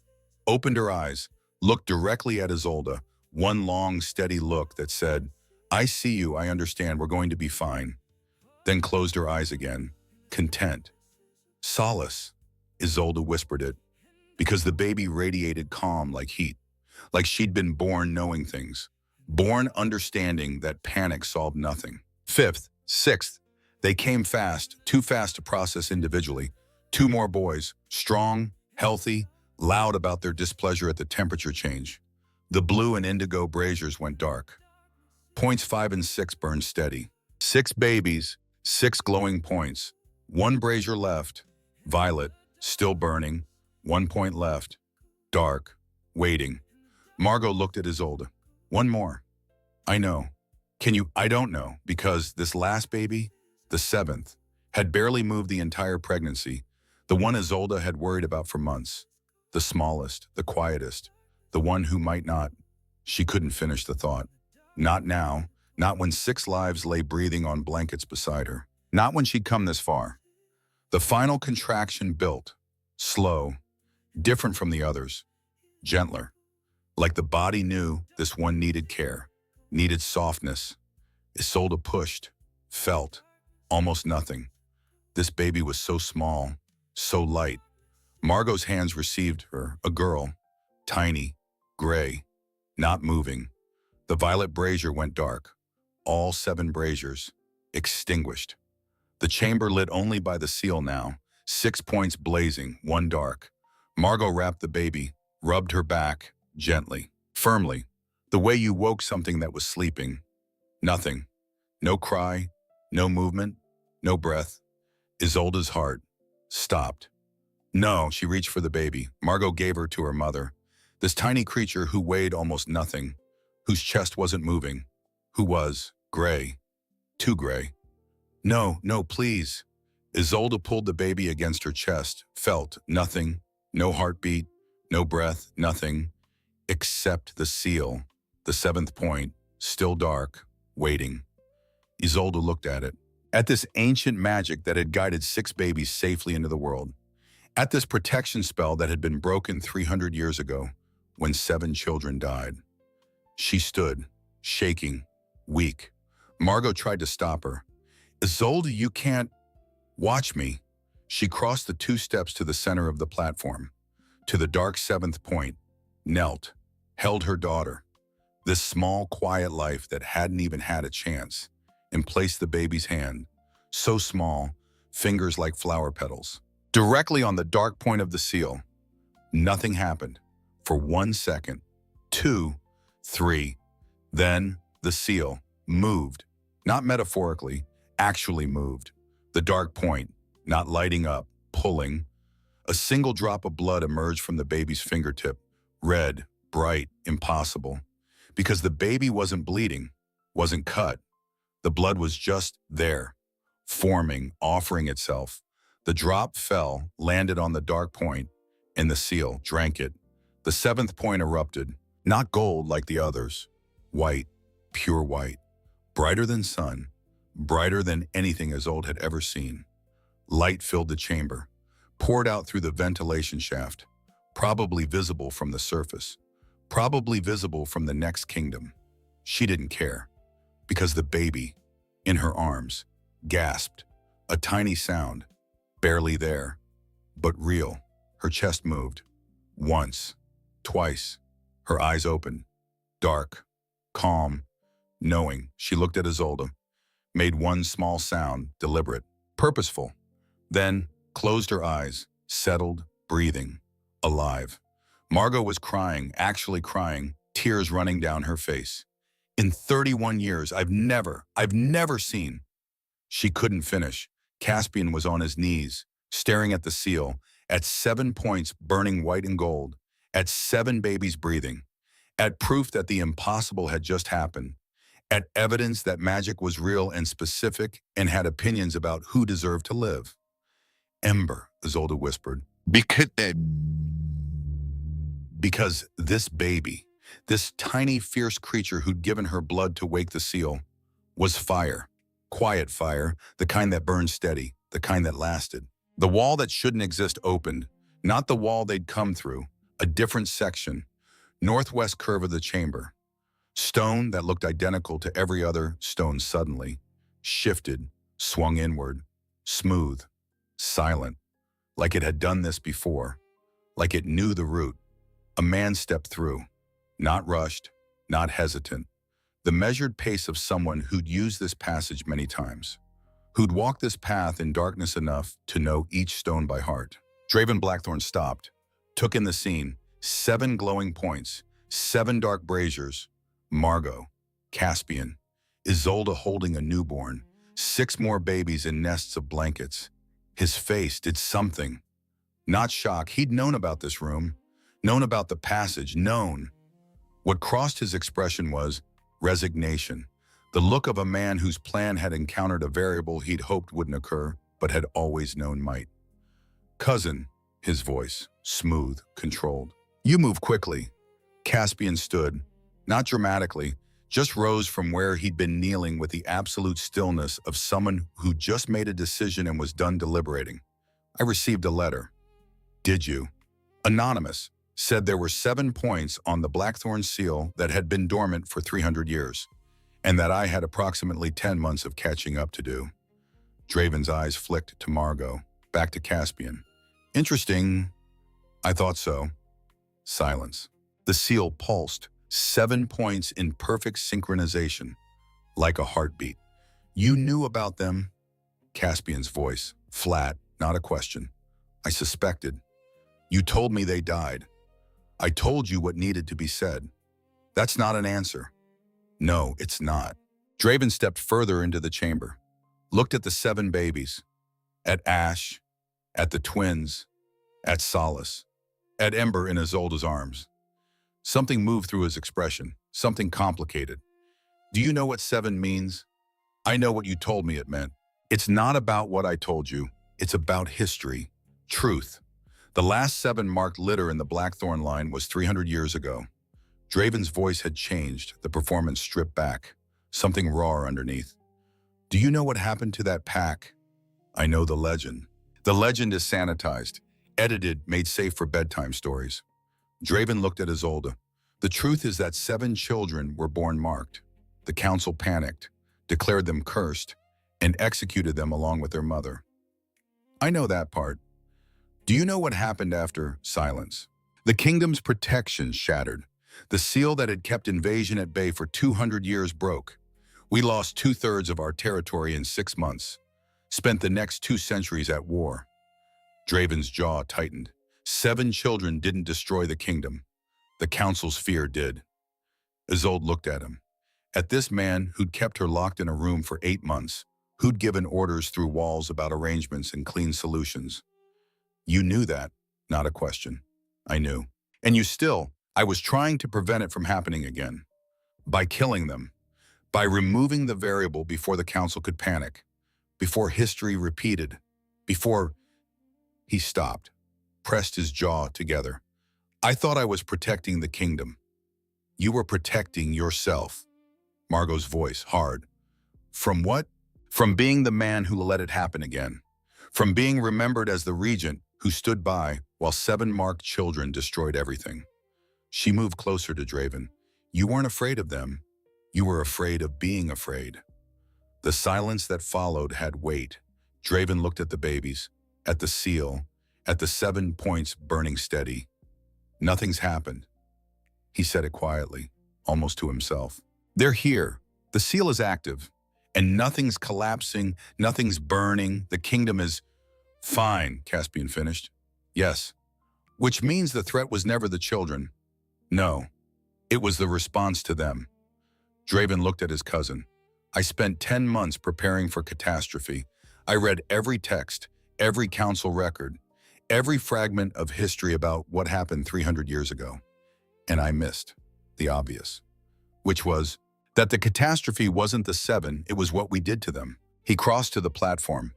opened her eyes, looked directly at Isolde, one long, steady look that said, I see you, I understand, we're going to be fine. Then closed her eyes again, content. Solace, Isolde whispered it, because the baby radiated calm like heat, like she'd been born knowing things, born understanding that panic solved nothing. 5th, 6th, they came fast, too fast to process individually. 2 more boys, strong, healthy, loud about their displeasure at the temperature change. The blue and indigo braziers went dark. Points 5 and 6 burned steady. 6 babies, 6 glowing points. 1 brazier left. Violet, still burning. 1 point left. Dark, waiting. Margot looked at Isolde. 1 more. I know. Can you? I don't know, because this last baby, the 7th, had barely moved the entire pregnancy. The one Isolde had worried about for months. The smallest, the quietest, the one who might not. She couldn't finish the thought. Not now, not when 6 lives lay breathing on blankets beside her. Not when she'd come this far. The final contraction built, slow, different from the others, gentler. Like the body knew this one needed care, needed softness. Isolde pushed, felt, almost nothing. This baby was so small, so light. Margot's hands received her, a girl, tiny, gray, not moving. The violet brazier went dark. All 7 braziers, extinguished. The chamber lit only by the seal now, 6 points blazing, 1 dark. Margot wrapped the baby, rubbed her back, gently, firmly, the way you woke something that was sleeping. Nothing. No cry, no movement, no breath. Isolde's heart stopped. No, she reached for the baby. Margot gave her to her mother. This tiny creature who weighed almost nothing, whose chest wasn't moving, who was gray, too gray. No, no, please. Isolde pulled the baby against her chest, felt nothing, no heartbeat, no breath, nothing, except the seal, the 7th point, still dark, waiting. Isolde looked at it, at this ancient magic that had guided 6 babies safely into the world, at this protection spell that had been broken 300 years ago when 7 children died. She stood, shaking, weak. Margot tried to stop her. Isolde, you can't. Watch me. She crossed the 2 steps to the center of the platform, to the dark 7th point, knelt, held her daughter, this small, quiet life that hadn't even had a chance, and placed the baby's hand, so small, fingers like flower petals, directly on the dark point of the seal. Nothing happened for 1 second, 2, 3. Then the seal moved, not metaphorically, actually moved. The dark point, not lighting up, pulling. A single drop of blood emerged from the baby's fingertip, red, bright, impossible. Because the baby wasn't bleeding, wasn't cut. The blood was just there, forming, offering itself. The drop fell, landed on the dark point, and the seal drank it. The 7th point erupted, not gold like the others, white, pure white, brighter than sun, brighter than anything Isolde had ever seen. Light filled the chamber, poured out through the ventilation shaft, probably visible from the surface, probably visible from the next kingdom. She didn't care, because the baby, in her arms, gasped, a tiny sound, barely there, but real. Her chest moved, once, twice, her eyes opened, dark, calm, knowing. She looked at Isolde, made 1 small sound, deliberate, purposeful, then closed her eyes, settled, breathing, alive. Margot was crying, actually crying, tears running down her face. In 31 years, I've never seen. She couldn't finish. Caspian was on his knees, staring at the seal, at 7 points burning white and gold, at 7 babies breathing, at proof that the impossible had just happened, at evidence that magic was real and specific and had opinions about who deserved to live. Ember, Isolde whispered. Because this baby, this tiny, fierce creature who'd given her blood to wake the seal, was fire. Quiet fire, the kind that burned steady, the kind that lasted. The wall that shouldn't exist opened, not the wall they'd come through, a different section, northwest curve of the chamber. Stone that looked identical to every other stone suddenly shifted, swung inward, smooth, silent, like it had done this before, like it knew the route. A man stepped through, not rushed, not hesitant, the measured pace of someone who'd used this passage many times, who'd walked this path in darkness enough to know each stone by heart. Draven Blackthorn stopped, took in the scene, 7 glowing points, 7 dark braziers, Margot, Caspian, Isolde holding a newborn, 6 more babies in nests of blankets. His face did something. Not shock, he'd known about this room, known about the passage, known. What crossed his expression was resignation, the look of a man whose plan had encountered a variable he'd hoped wouldn't occur, but had always known might. "Cousin," his voice, smooth, controlled. "You move quickly." Caspian stood, not dramatically, just rose from where he'd been kneeling with the absolute stillness of someone who just made a decision and was done deliberating. "I received a letter." "Did you?" Anonymous, said there were 7 points on the blackthorn seal that had been dormant for 300 years, and that I had approximately 10 months of catching up to do. Draven's eyes flicked to Margot, back to Caspian. "Interesting. I thought so." Silence. The seal pulsed, 7 points in perfect synchronization, like a heartbeat. "You knew about them?" Caspian's voice, flat, not a question. "I suspected. You told me they died. I told you what needed to be said." "That's not an answer." "No, it's not." Draven stepped further into the chamber, looked at the 7 babies, at Ash, at the twins, at Solace, at Ember in Isolde's arms. Something moved through his expression, something complicated. "Do you know what 7 means?" "I know what you told me it meant. It's not about what I told you. It's about history, truth. The last 7 marked litter in the Blackthorn line was 300 years ago." Draven's voice had changed, the performance stripped back, something raw underneath. "Do you know what happened to that pack?" "I know the legend. The legend is sanitized, edited, made safe for bedtime stories." Draven looked at Isolde. "The truth is that 7 children were born marked. The council panicked, declared them cursed, and executed them along with their mother." "I know that part." "Do you know what happened after?" Silence. "The kingdom's protection shattered. The seal that had kept invasion at bay for 200 years broke. We lost 2/3 of our territory in 6 months. Spent the next 2 centuries at war." Draven's jaw tightened. 7 children didn't destroy the kingdom. The council's fear did. Isolde looked at him. At this man who'd kept her locked in a room for 8 months, who'd given orders through walls about arrangements and clean solutions. "You knew that." Not a question. "I knew. And you still, I was trying to prevent it from happening again. By killing them. By removing the variable before the council could panic. Before history repeated. Before..." He stopped, pressed his jaw together. "I thought I was protecting the kingdom. You were protecting yourself." Margot's voice, hard. "From what?" "From being the man who let it happen again. From being remembered as the regent who stood by while 7 marked children destroyed everything." She moved closer to Draven. "You weren't afraid of them. You were afraid of being afraid." The silence that followed had weight. Draven looked at the babies, at the seal, at the 7 points burning steady. "Nothing's happened." He said it quietly, almost to himself. "They're here. The seal is active. And nothing's collapsing, nothing's burning. The kingdom is..." "Fine," Caspian finished. "Yes. Which means the threat was never the children. No. It was the response to them." Draven looked at his cousin. "I spent 10 months preparing for catastrophe. I read every text, every council record, every fragment of history about what happened 300 years ago. And I missed the obvious, which was that the catastrophe wasn't the 7, it was what we did to them." He crossed to the platform,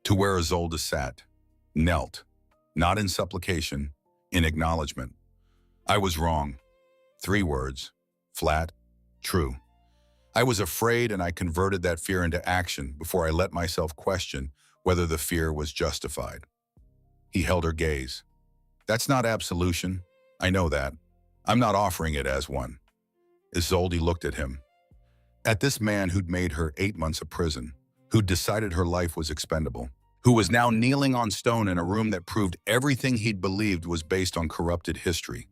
to where Isolde sat, knelt, not in supplication, in acknowledgement. "I was wrong." 3 words, flat, true. "I was afraid and I converted that fear into action before I let myself question whether the fear was justified." He held her gaze. "That's not absolution. I know that. I'm not offering it as one." Isolde looked at him. At this man who'd made her 8 months of prison, who'd decided her life was expendable, who was now kneeling on stone in a room that proved everything he'd believed was based on corrupted history.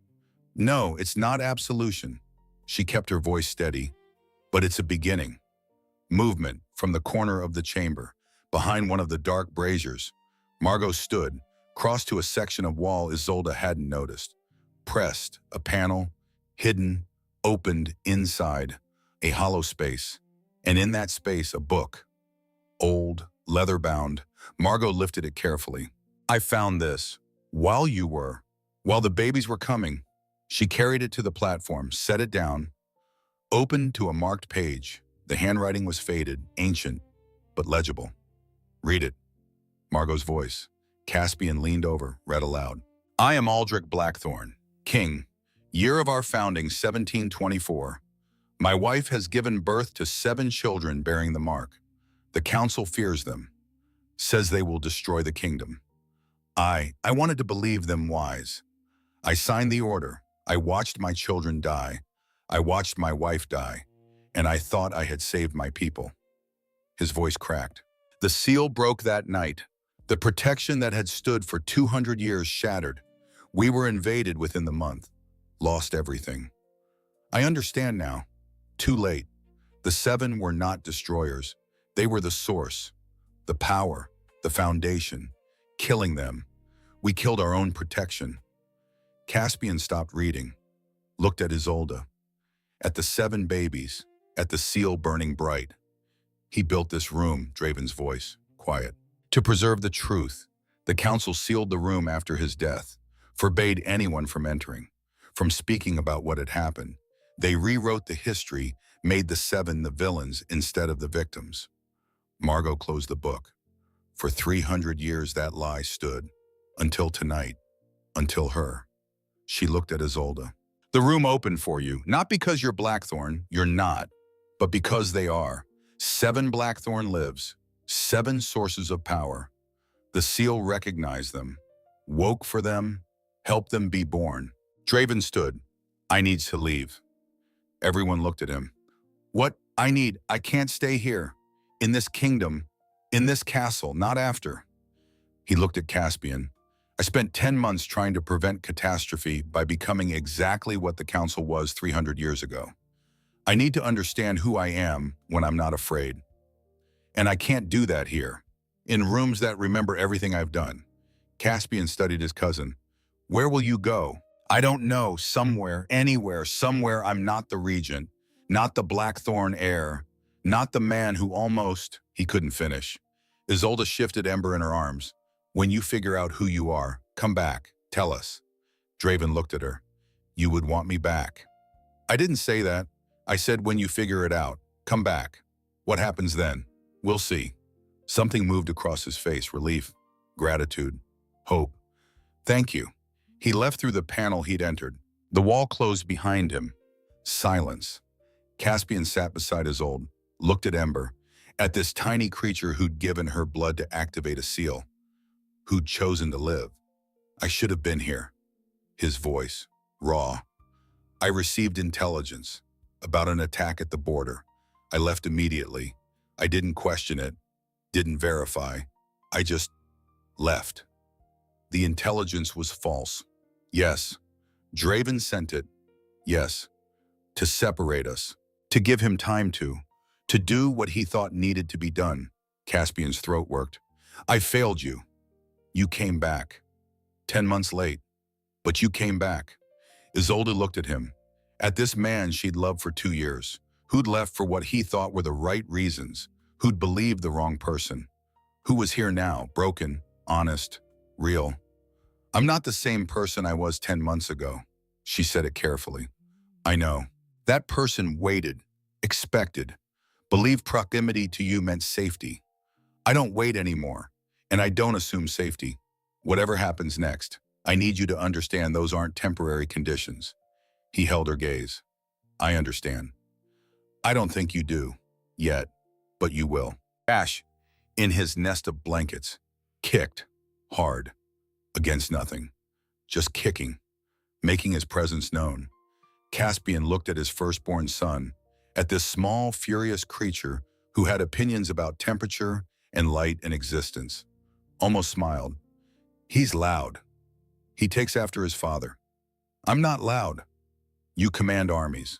"No, it's not absolution." She kept her voice steady. "But it's a beginning." Movement from the corner of the chamber, behind one of the dark braziers. Margot stood, crossed to a section of wall Isolde hadn't noticed. Pressed, a panel, hidden, opened inside, a hollow space. And in that space, a book, old, leather-bound. Margot lifted it carefully. I found this. While you were, while the babies were coming, she carried it to the platform, set it down, opened to a marked page. The handwriting was faded, ancient, but legible. Read it. Margot's voice. Caspian leaned over, read aloud. I am Aldrich Blackthorne, King. Year of our founding, 1724. My wife has given birth to 7 children bearing the mark. The council fears them, says they will destroy the kingdom. I wanted to believe them wise. I signed the order. I watched my children die. I watched my wife die, and I thought I had saved my people. His voice cracked. The seal broke that night. The protection that had stood for 200 years shattered. We were invaded within the month, lost everything. I understand now. Too late. The 7 were not destroyers. They were the source, the power, the foundation. Killing them, we killed our own protection. Caspian stopped reading, looked at Isolde, at the 7 babies, at the seal burning bright. He built this room, Draven's voice, quiet. To preserve the truth, the council sealed the room after his death, forbade anyone from entering, from speaking about what had happened. They rewrote the history, made the 7 the villains instead of the victims. Margot closed the book. For 300 years that lie stood, until tonight, until her. She looked at Isolde. The room opened for you, not because you're Blackthorne, you're not, but because they are. 7 Blackthorne lives, 7 sources of power. The seal recognized them, woke for them, helped them be born. Draven stood. I need to leave. Everyone looked at him. What? I can't stay here. In this kingdom, in this castle, not after. He looked at Caspian. I spent 10 months trying to prevent catastrophe by becoming exactly what the council was 300 years ago. I need to understand who I am when I'm not afraid. And I can't do that here, in rooms that remember everything I've done. Caspian studied his cousin. Where will you go? I don't know. Somewhere, anywhere, somewhere I'm not the regent, not the Blackthorne heir, not the man who almost... He couldn't finish. Isolde shifted Ember in her arms. When you figure out who you are, come back. Tell us. Draven looked at her. You would want me back. I didn't say that. I said when you figure it out, come back. What happens then? We'll see. Something moved across his face. Relief, gratitude, hope. Thank you. He left through the panel he'd entered. The wall closed behind him. Silence. Caspian sat beside Isolde, looked at Ember, at this tiny creature who'd given her blood to activate a seal, who'd chosen to live. I should have been here. His voice, raw. I received intelligence about an attack at the border. I left immediately. I didn't question it, didn't verify. I just left. The intelligence was false. Yes, Draven sent it. Yes, to separate us, to give him time to do what he thought needed to be done. Caspian's throat worked. I failed you. You came back. 10 months late, but you came back. Isolde looked at him, at this man she'd loved for 2 years, who'd left for what he thought were the right reasons, who'd believed the wrong person, who was here now, broken, honest, real. I'm not the same person I was 10 months ago. She said it carefully. I know. That person waited, expected, believed proximity to you meant safety. I don't wait anymore, and I don't assume safety. Whatever happens next, I need you to understand those aren't temporary conditions. He held her gaze. I understand. I don't think you do, yet, but you will. Ash, in his nest of blankets, kicked, hard, against nothing, just kicking, making his presence known. Caspian looked at his firstborn son, at this small, furious creature who had opinions about temperature and light and existence. Almost smiled. He's loud. He takes after his father. I'm not loud. You command armies.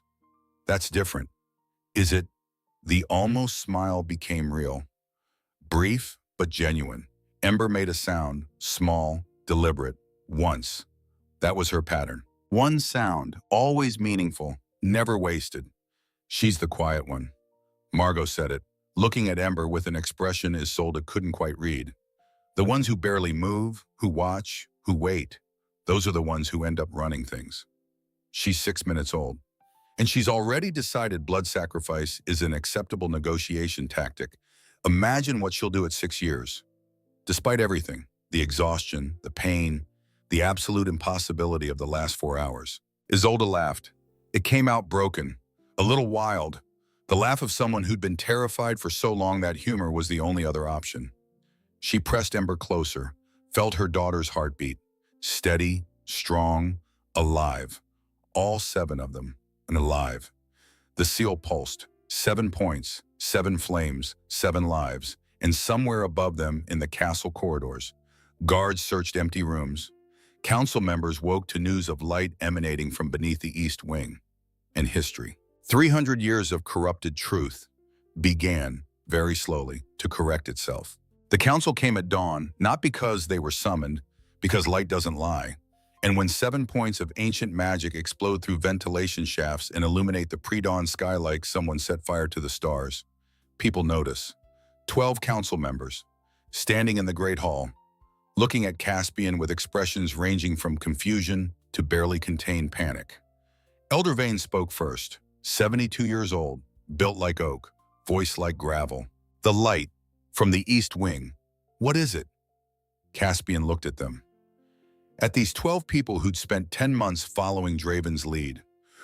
That's different. Is it? The almost smile became real. Brief, but genuine. Ember made a sound, small, deliberate, once. That was her pattern. One sound, always meaningful, never wasted. She's the quiet one. Margot said it, looking at Ember with an expression Isolde couldn't quite read. The ones who barely move, who watch, who wait, those are the ones who end up running things. She's 6 minutes old, and she's already decided blood sacrifice is an acceptable negotiation tactic. Imagine what she'll do at 6 years. Despite everything, the exhaustion, the pain, the absolute impossibility of the last 4 hours. Isolde laughed. It came out broken, a little wild, the laugh of someone who'd been terrified for so long that humor was the only other option. She pressed Ember closer, felt her daughter's heartbeat, steady, strong, alive. All 7 of them, and alive. The seal pulsed, 7 points, 7 flames, 7 lives, and somewhere above them in the castle corridors, guards searched empty rooms. Council members woke to news of light emanating from beneath the East Wing. And history. 300 years of corrupted truth began, very slowly, to correct itself. The council came at dawn, not because they were summoned, because light doesn't lie. And when 7 points of ancient magic explode through ventilation shafts and illuminate the pre-dawn sky like someone set fire to the stars, people notice. 12 council members, standing in the Great Hall, looking at Caspian with expressions ranging from confusion to barely contained panic. Elder Vane spoke first, 72 years old, built like oak, voice like gravel. The light, from the East Wing. What is it? Caspian looked at them. At these 12 people who'd spent 10 months following Draven's lead,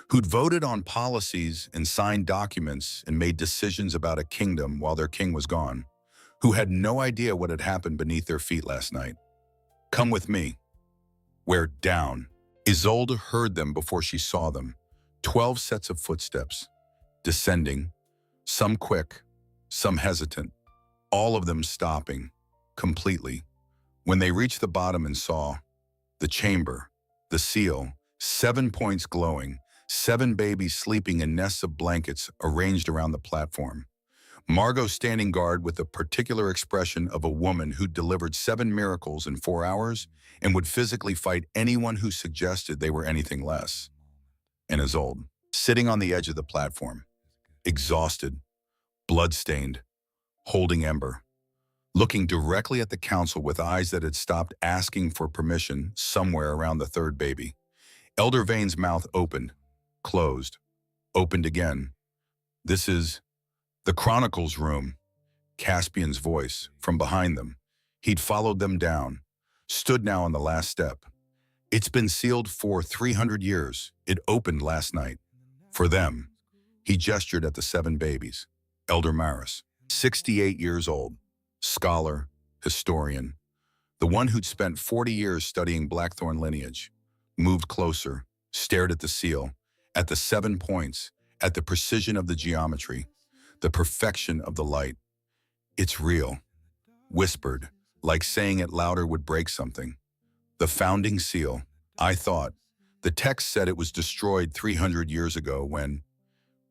who'd voted on policies and signed documents and made decisions about a kingdom while their king was gone, who had no idea what had happened beneath their feet last night. Come with me. We're down. Isolde heard them before she saw them. 12 sets of footsteps, descending, some quick, some hesitant, all of them stopping, completely. When they reached the bottom and saw the chamber, the seal, 7 points glowing, 7 babies sleeping in nests of blankets arranged around the platform. Margot standing guard with the particular expression of a woman who'd delivered 7 miracles in 4 hours and would physically fight anyone who suggested they were anything less. And Isolde, sitting on the edge of the platform, exhausted, blood-stained, holding Ember, looking directly at the council with eyes that had stopped asking for permission somewhere around the 3rd baby. Elder Vane's mouth opened, closed, opened again. This is the Chronicles room, Caspian's voice from behind them. He'd followed them down, stood now on the last step. It's been sealed for 300 years. It opened last night. For them, he gestured at the 7 babies. Elder Maris, 68 years old, scholar, historian, the one who'd spent 40 years studying Blackthorn lineage, moved closer, stared at the seal, at the 7 points, at the precision of the geometry, the perfection of the light. It's real, whispered, like saying it louder would break something. The founding seal, I thought. The text said it was destroyed 300 years ago when...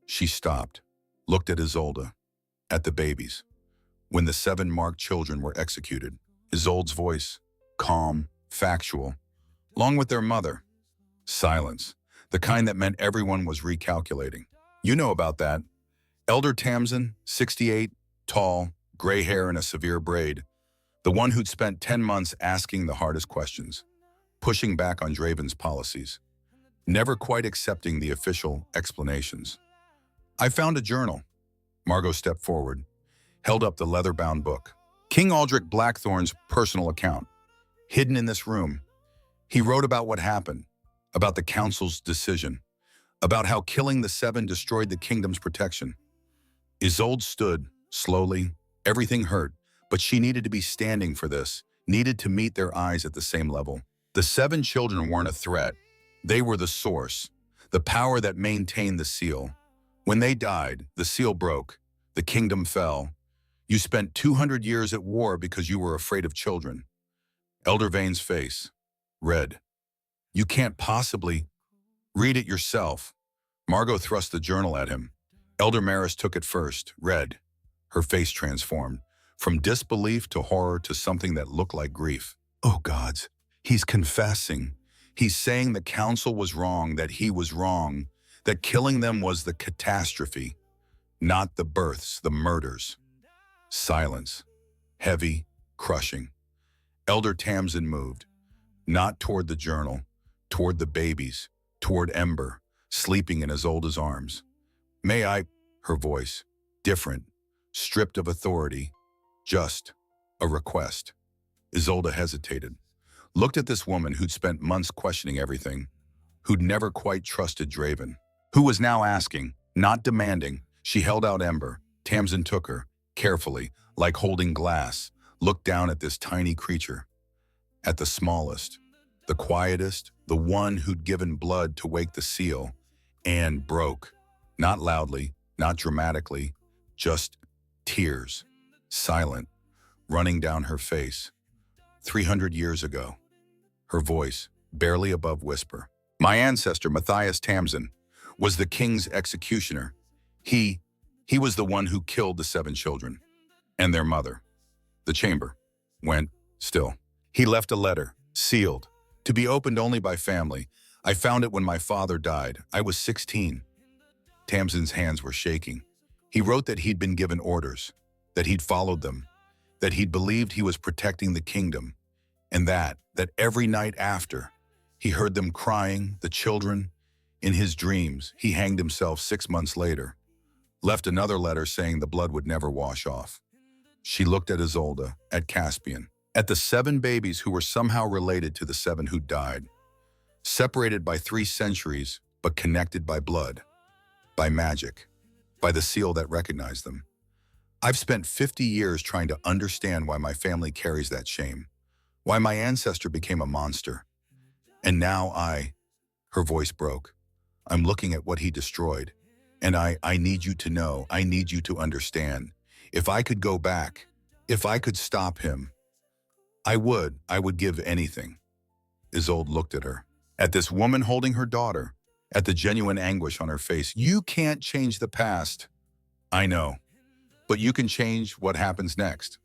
She stopped, looked at Isolde, at the babies. When the 7 marked children were executed, Isolde's voice, calm, factual, along with their mother. Silence, the kind that meant everyone was recalculating. You know about that. Elder Tamsin, 68, tall, gray hair and a severe braid. The one who'd spent 10 months asking the hardest questions, pushing back on Draven's policies, never quite accepting the official explanations. I found a journal. Margot stepped forward, held up the leather-bound book. King Aldrich Blackthorn's personal account, hidden in this room. He wrote about what happened, about the council's decision, about how killing the 7 destroyed the kingdom's protection. Isolde stood, slowly. Everything hurt, but she needed to be standing for this, needed to meet their eyes at the same level. The 7 children weren't a threat. They were the source, the power that maintained the seal. When they died, the seal broke, the kingdom fell. You spent 200 years at war because you were afraid of children. Elder Vane's face, red. You can't possibly... Read it yourself. Margot thrust the journal at him. Elder Maris took it first, read. Her face transformed, from disbelief to horror to something that looked like grief. Oh gods, he's confessing. He's saying the council was wrong, that he was wrong, that killing them was the catastrophe. Not the births, the murders. Silence. Heavy, crushing. Elder Tamsin moved, not toward the journal, toward the babies, toward Ember, sleeping in Isolde's arms. May I, her voice, different, stripped of authority, just a request. Isolde hesitated, looked at this woman who'd spent months questioning everything, who'd never quite trusted Draven, who was now asking, not demanding. She held out Ember. Tamsin took her, carefully, like holding glass, looked down at this tiny creature, at the smallest, the quietest, the one who'd given blood to wake the seal, and broke. Not loudly, not dramatically, just tears, silent, running down her face. 300 years ago, her voice, barely above whisper. My ancestor, Matthias Tamsin, was the king's executioner. He was the one who killed the 7 children and their mother. The chamber went still. He left a letter, sealed, to be opened only by family. I found it when my father died. I was 16. Tamsin's hands were shaking. He wrote that he'd been given orders, that he'd followed them, that he'd believed he was protecting the kingdom, and that every night after, he heard them crying, the children. In his dreams, he hanged himself 6 months later, left another letter saying the blood would never wash off. She looked at Isolde, at Caspian, at the 7 babies who were somehow related to the 7 who died, separated by 3 centuries, but connected by blood, by magic, by the seal that recognized them. I've spent 50 years trying to understand why my family carries that shame, why my ancestor became a monster. And now her voice broke. I'm looking at what he destroyed. And I need you to know, I need you to understand. If I could go back, if I could stop him, I would give anything. Isolde looked at her, at this woman holding her daughter, at the genuine anguish on her face. You can't change the past. I know, but you can change what happens next.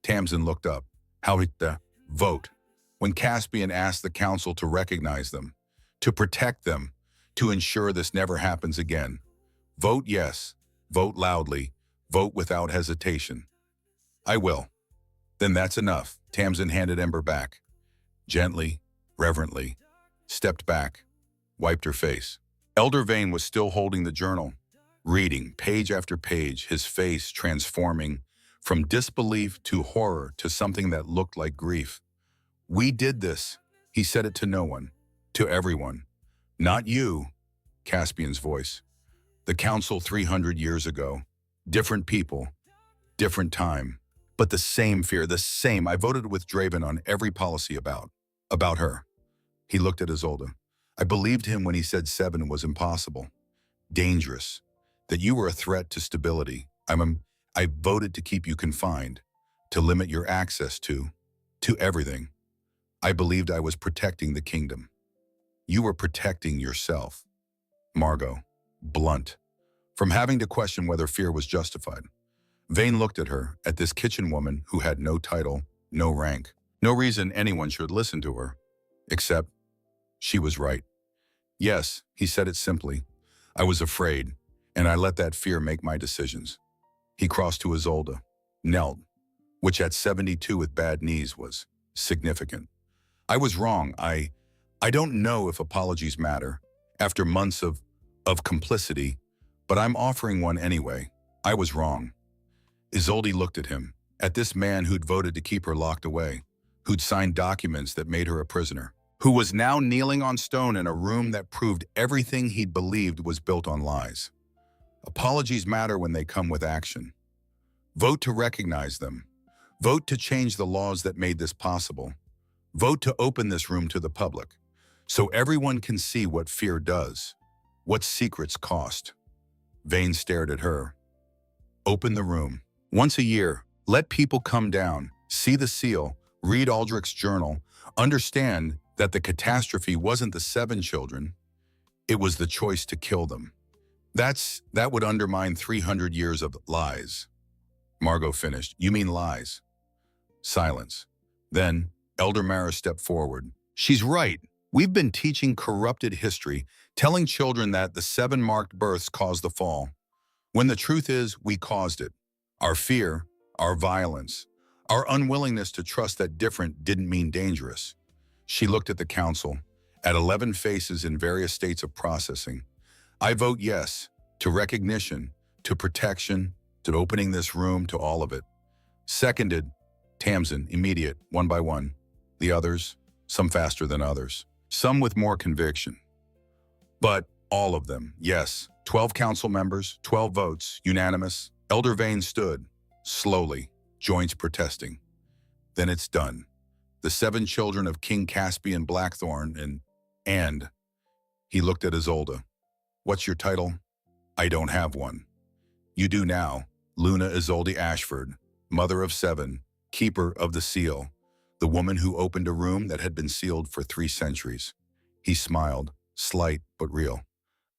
Tamsin looked up. How the vote. When Caspian asked the council to recognize them, to protect them, to ensure this never happens again. Vote yes, vote loudly, vote without hesitation. I will. Then that's enough. Tamsin handed Ember back. Gently, reverently, stepped back, wiped her face. Elder Vane was still holding the journal, reading page after page, his face transforming from disbelief to horror to something that looked like grief. We did this. He said it to no one, to everyone. Not you, Caspian's voice. The council 300 years ago. Different people, different time, but the same fear, the same. I voted with Draven on every policy about her. He looked at Isolde. I believed him when he said 7 was impossible, dangerous, that you were a threat to stability. I voted to keep you confined, to limit your access to everything. I believed I was protecting the kingdom. You were protecting yourself. Margot, blunt, from having to question whether fear was justified. Vane looked at her, at this kitchen woman who had no title, no rank, no reason anyone should listen to her, except she was right. Yes, he said it simply. I was afraid, and I let that fear make my decisions. He crossed to Isolde, knelt, which at 72 with bad knees was significant. I was wrong. I don't know if apologies matter after months of complicity, but I'm offering one anyway. I was wrong. Isolde looked at him, at this man who'd voted to keep her locked away, who'd signed documents that made her a prisoner, who was now kneeling on stone in a room that proved everything he'd believed was built on lies. Apologies matter when they come with action. Vote to recognize them. Vote to change the laws that made this possible. Vote to open this room to the public, so everyone can see what fear does, what secrets cost. Vane stared at her. Open the room. Once a year, let people come down, see the seal, read Aldrich's journal, understand that the catastrophe wasn't the 7 children, it was the choice to kill them. That would undermine 300 years of lies. Margot finished. You mean lies? Silence. Then, Elder Mara stepped forward. She's right. We've been teaching corrupted history, telling children that the 7 marked births caused the fall. When the truth is, we caused it. Our fear, our violence, our unwillingness to trust that different didn't mean dangerous. She looked at the council, at 11 faces in various states of processing. I vote yes, to recognition, to protection, to opening this room, to all of it. Seconded, Tamsin, immediate, one by one. The others, some faster than others, some with more conviction. But all of them, yes. 12 council members, 12 votes, unanimous. Elder Vane stood, slowly, joints protesting. Then it's done. The 7 children of King Caspian Blackthorn and he looked at Isolde. What's your title? I don't have one. You do now. Luna Isolde Ashford, mother of 7, keeper of the seal, the woman who opened a room that had been sealed for 3 centuries. He smiled, slight but real.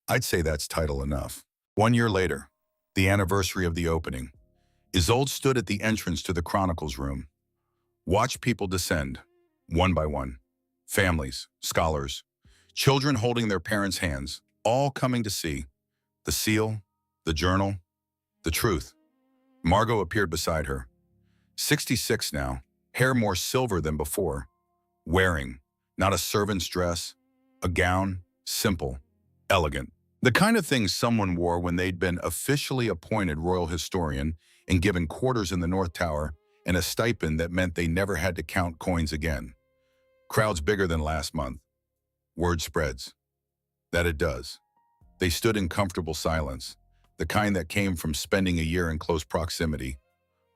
I'd say that's title enough. 1 year later, the anniversary of the opening, Isolde stood at the entrance to the Chronicles room. Watched people descend, one by one. Families, scholars, children holding their parents' hands, all coming to see the seal, the journal, the truth. Margot appeared beside her. 66 now, hair more silver than before. Wearing, not a servant's dress, a gown, simple, elegant. The kind of thing someone wore when they'd been officially appointed royal historian and given quarters in the North Tower and a stipend that meant they never had to count coins again. Crowds bigger than last month. Word spreads. That it does. They stood in comfortable silence, the kind that came from spending a year in close proximity,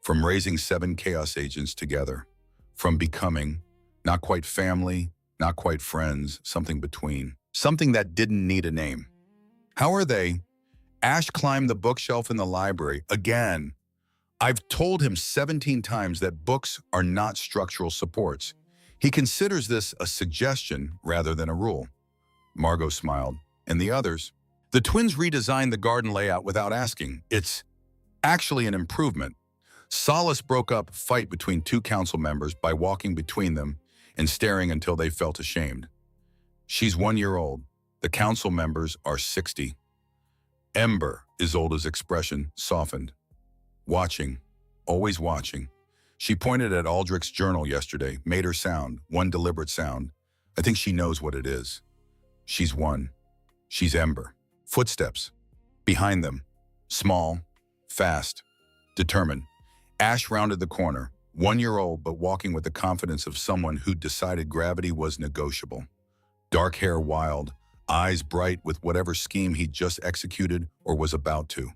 from raising 7 chaos agents together, from becoming, not quite family, not quite friends, something between, something that didn't need a name. How are they? Ash climbed the bookshelf in the library again. I've told him 17 times that books are not structural supports. He considers this a suggestion rather than a rule. Margot smiled. And the others? The twins redesigned the garden layout without asking. It's actually an improvement. Solace broke up a fight between 2 council members by walking between them and staring until they felt ashamed. She's 1 year old. The council members are 60. Ember, Isolde's expression softened. Watching, always watching. She pointed at Aldrich's journal yesterday, made her sound, one deliberate sound. I think she knows what it is. She's 1. She's Ember. Footsteps. Behind them. Small, fast, determined. Ash rounded the corner, 1 year old but walking with the confidence of someone who'd decided gravity was negotiable. Dark hair wild, eyes bright with whatever scheme he'd just executed or was about to.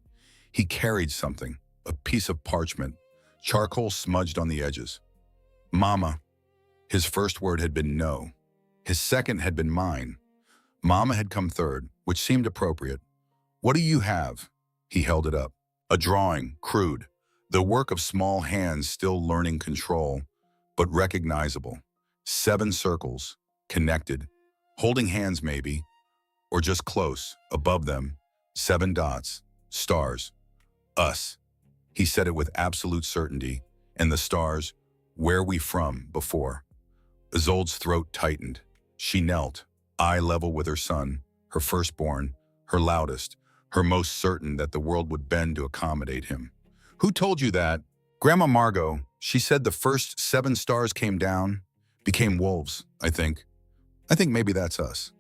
He carried something, a piece of parchment, charcoal smudged on the edges. Mama. His first word had been no. His second had been mine. Mama had come third, which seemed appropriate. What do you have? He held it up. A drawing, crude. The work of small hands still learning control, but recognizable. 7 circles, connected. Holding hands maybe, or just close, above them. 7 dots, stars. Us. He said it with absolute certainty. And the stars, where we from before. Isolde's throat tightened. She knelt, eye level with her son, her firstborn, her loudest, her most certain that the world would bend to accommodate him. Who told you that? Grandma Margot. She said the first 7 stars came down, became wolves, I think. I think maybe that's us.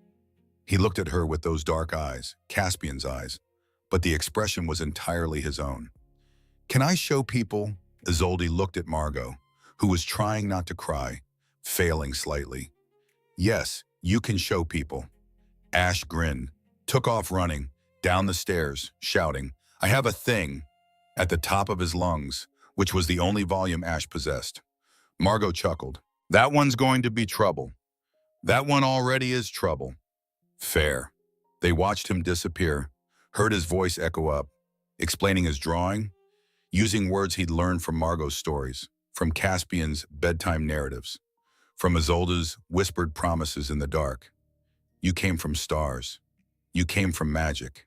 He looked at her with those dark eyes, Caspian's eyes, but the expression was entirely his own. Can I show people? Isolde looked at Margot, who was trying not to cry, failing slightly. Yes, you can show people. Ash grinned, took off running, down the stairs, shouting, I have a thing, at the top of his lungs, which was the only volume Ash possessed. Margot chuckled. That one's going to be trouble. That one already is trouble. Fair. They watched him disappear, heard his voice echo up, explaining his drawing, using words he'd learned from Margot's stories, from Caspian's bedtime narratives, from Isolde's whispered promises in the dark. You came from stars. You came from magic.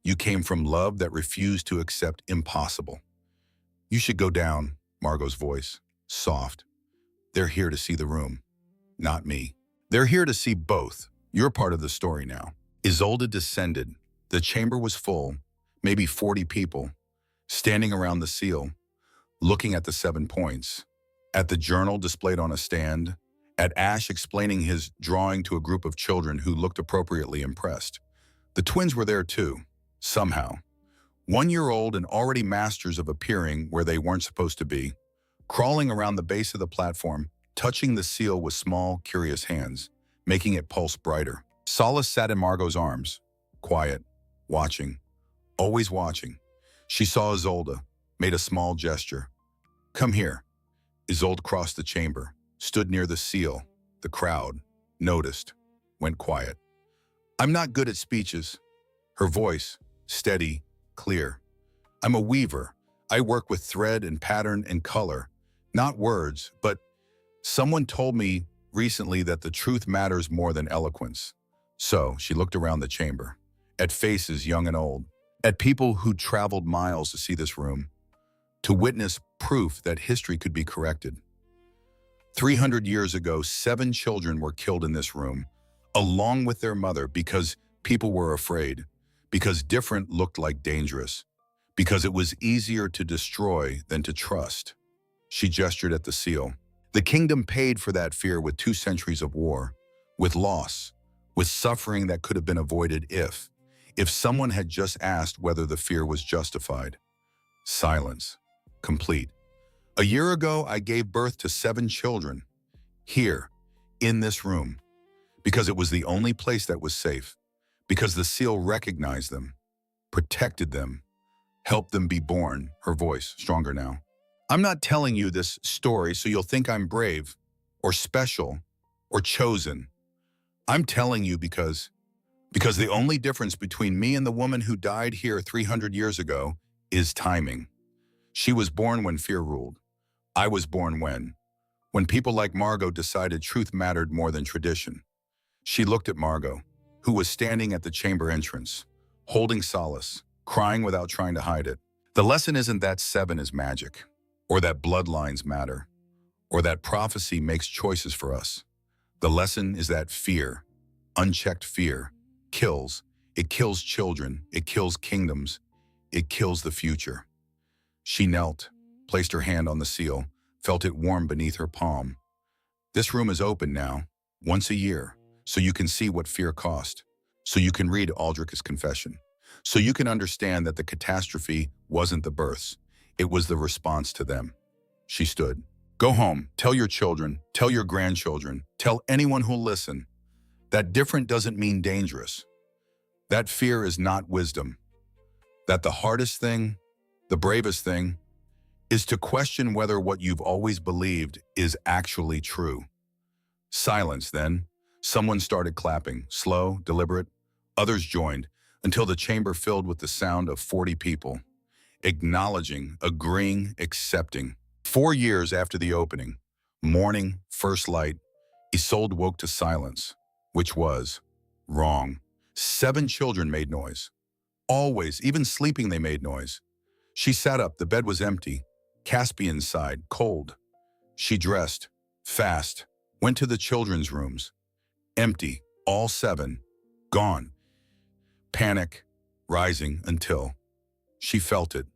You came from love that refused to accept impossible. You should go down, Margot's voice, soft. They're here to see the room, not me. They're here to see both. You're part of the story now. Isolde descended. The chamber was full, maybe 40 people, standing around the seal, looking at the 7 points, at the journal displayed on a stand, at Ash explaining his drawing to a group of children who looked appropriately impressed. The twins were there too, somehow. 1-year-old and already masters of appearing where they weren't supposed to be, crawling around the base of the platform, touching the seal with small, curious hands, making it pulse brighter. Solace sat in Margot's arms, quiet, watching, always watching. She saw Isolde, made a small gesture. "Come here." Isolde crossed the chamber, stood near the seal. The crowd noticed, went quiet. "I'm not good at speeches." Her voice, steady, clear. "I'm a weaver. I work with thread and pattern and color. Not words, but someone told me recently that the truth matters more than eloquence." So she looked around the chamber, at faces young and old, at people who traveled miles to see this room, to witness proof that history could be corrected. 300 years ago, 7 children were killed in this room, along with their mother, because people were afraid, because different looked like dangerous, because it was easier to destroy than to trust. She gestured at the seal. The kingdom paid for that fear with 2 centuries of war, with loss, with suffering that could have been avoided if someone had just asked whether the fear was justified. Silence. Complete. "A year ago, I gave birth to 7 children. Here, in this room. Because it was the only place that was safe. Because the seal recognized them, protected them, helped them be born." Her voice, stronger now. "I'm not telling you this story so you'll think I'm brave, or special, or chosen. I'm telling you because the only difference between me and the woman who died here 300 years ago is timing. She was born when fear ruled. I was born when people like Margot decided truth mattered more than tradition." She looked at Margot, who was standing at the chamber entrance, holding Solace, crying without trying to hide it. The lesson isn't that 7 is magic, or that bloodlines matter, or that prophecy makes choices for us. The lesson is that fear, unchecked fear, kills. It kills children, it kills kingdoms, it kills the future. She knelt, placed her hand on the seal, felt it warm beneath her palm. "This room is open now, once a year, so you can see what fear cost, so you can read Aldrich's confession, so you can understand that the catastrophe wasn't the births, it was the response to them." She stood. "Go home, tell your children, tell your grandchildren, tell anyone who'll listen, that different doesn't mean dangerous. That fear is not wisdom. That the hardest thing, the bravest thing, is to question whether what you've always believed is actually true." Silence then. Someone started clapping, slow, deliberate. Others joined, until the chamber filled with the sound of 40 people, acknowledging, agreeing, accepting. 4 years after the opening, morning, first light, Isolde woke to silence, which was wrong. 7 children made noise. Always, even sleeping they made noise. She sat up, the bed was empty. Caspian sighed, cold. She dressed, fast, went to the children's rooms. Empty, all 7, gone. Panic, rising until she felt it.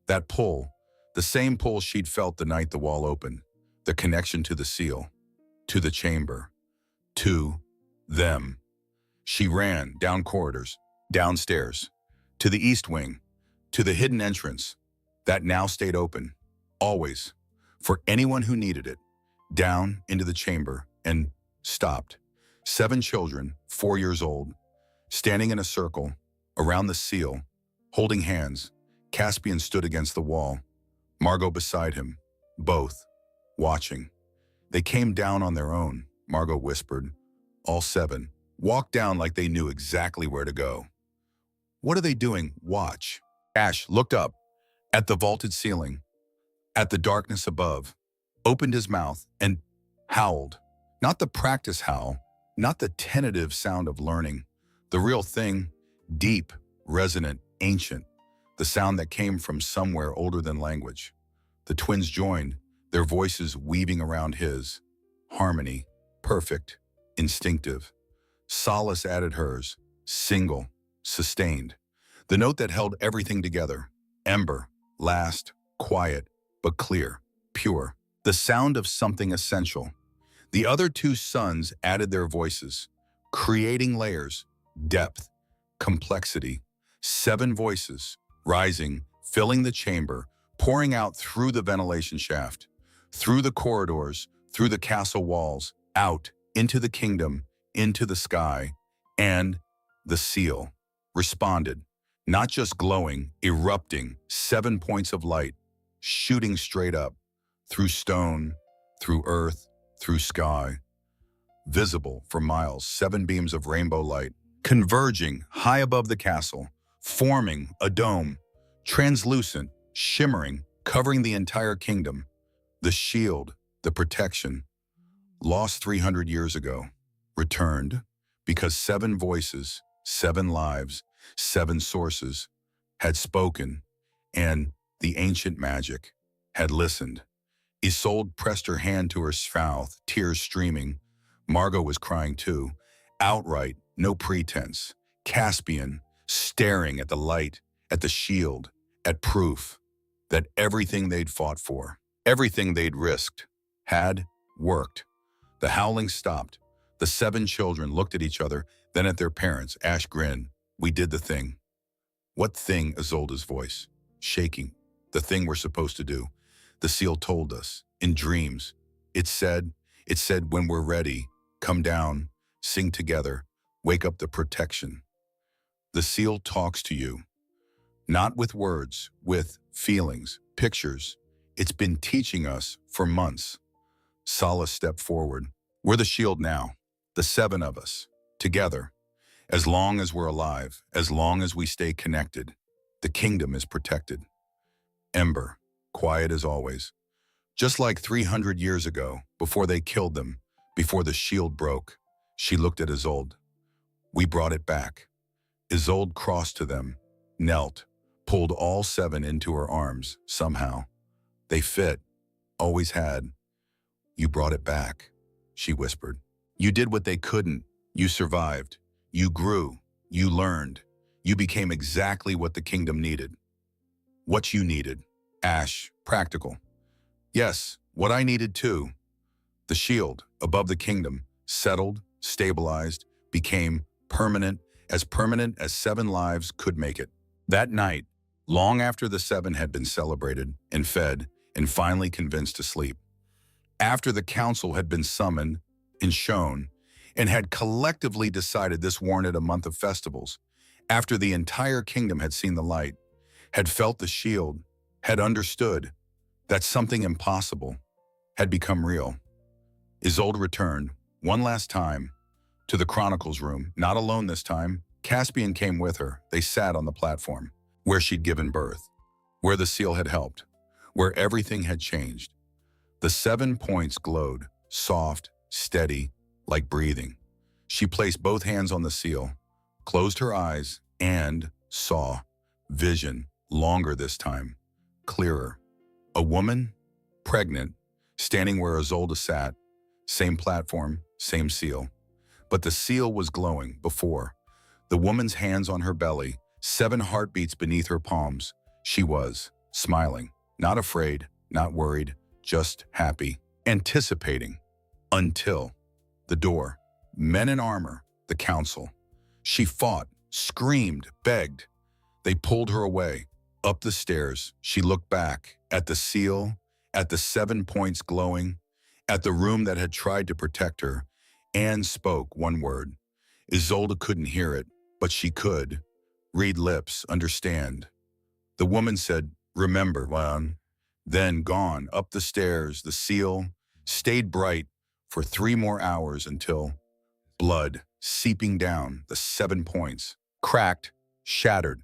That pull, the same pull she'd felt the night the wall opened. The connection to the seal, to the chamber, to them. She ran down corridors, downstairs, to the east wing, to the hidden entrance that now stayed open, always, for anyone who needed it, down into the chamber, and stopped. 7 children, 4 years old, standing in a circle, around the seal, holding hands. Caspian stood against the wall, Margot beside him, both, watching. "They came down on their own," Margot whispered. "All 7, walked down like they knew exactly where to go." "What are they doing? Watch." Ash looked up, at the vaulted ceiling, at the darkness above, opened his mouth, and howled. Not the practice howl, not the tentative sound of learning. The real thing, deep, resonant, ancient. The sound that came from somewhere older than language. The twins joined, their voices weaving around his. Harmony, perfect, instinctive. Solace added hers, single, sustained. The note that held everything together. Ember, last, quiet, but clear, pure. The sound of something essential. The other two sons added their voices, creating layers, depth, complexity. 7 voices, rising, filling the chamber, pouring out through the ventilation shaft, through the corridors, through the castle walls, out, into the kingdom, into the sky, and the seal responded, not just glowing, erupting, 7 points of light, shooting straight up, through stone, through earth, through sky, visible for miles, 7 beams of rainbow light, converging high above the castle, forming a dome, translucent, shimmering, covering the entire kingdom. The shield, the protection, lost 300 years ago, returned because 7 voices, 7 lives, 7 sources had spoken, and the ancient magic had listened. Isolde pressed her hand to her mouth, tears streaming. Margot was crying too, outright, no pretense. Caspian, staring at the light, at the shield, at proof that everything they'd fought for, everything they'd risked, had worked. The howling stopped. The 7 children looked at each other, then at their parents. Ash grinned. We did the thing. What thing? Isolde's voice, shaking. The thing we're supposed to do. The seal told us, in dreams. It said, when we're ready, come down, sing together, wake up the protection. The seal talks to you, not with words, with feelings, pictures. It's been teaching us for months. Sala stepped forward. We're the shield now, the 7 of us, together. As long as we're alive, as long as we stay connected, the kingdom is protected. Ember, quiet as always. Just like 300 years ago, before they killed them, before the shield broke, she looked at Isolde. We brought it back. Isolde crossed to them, knelt, pulled all 7 into her arms, somehow. They fit, always had. You brought it back, she whispered. You did what they couldn't. You survived. You grew. You learned. You became exactly what the kingdom needed. What you needed. Ash, practical. Yes, what I needed too. The shield, above the kingdom, settled, stabilized, became permanent as 7 lives could make it. That night, long after the 7 had been celebrated and fed and finally convinced to sleep, after the council had been summoned and shown and had collectively decided this warranted a month of festivals, after the entire kingdom had seen the light, had felt the shield, had understood that something impossible had become real, Isolde returned, one last time, to the Chronicles room, not alone this time. Caspian came with her. They sat on the platform, where she'd given birth, where the seal had helped, where everything had changed. The 7 points glowed, soft, steady, like breathing. She placed both hands on the seal, closed her eyes, and saw vision, longer this time, clearer. A woman, pregnant, standing where Isolde sat, same platform, same seal. But the seal was glowing before. The woman's hands on her belly, 7 heartbeats beneath her palms. She was smiling, not afraid, not worried, just happy, anticipating. Until the door, men in armor, the council. She fought, screamed, begged. They pulled her away. Up the stairs, she looked back at the seal, at the 7 points glowing, at the room that had tried to protect her, and spoke one word. Isolde couldn't hear it, but she could. Read lips, understand. The woman said, remember, Juan. Then gone, up the stairs, the seal stayed bright for 3 more hours until blood seeping down the 7 points, cracked, shattered,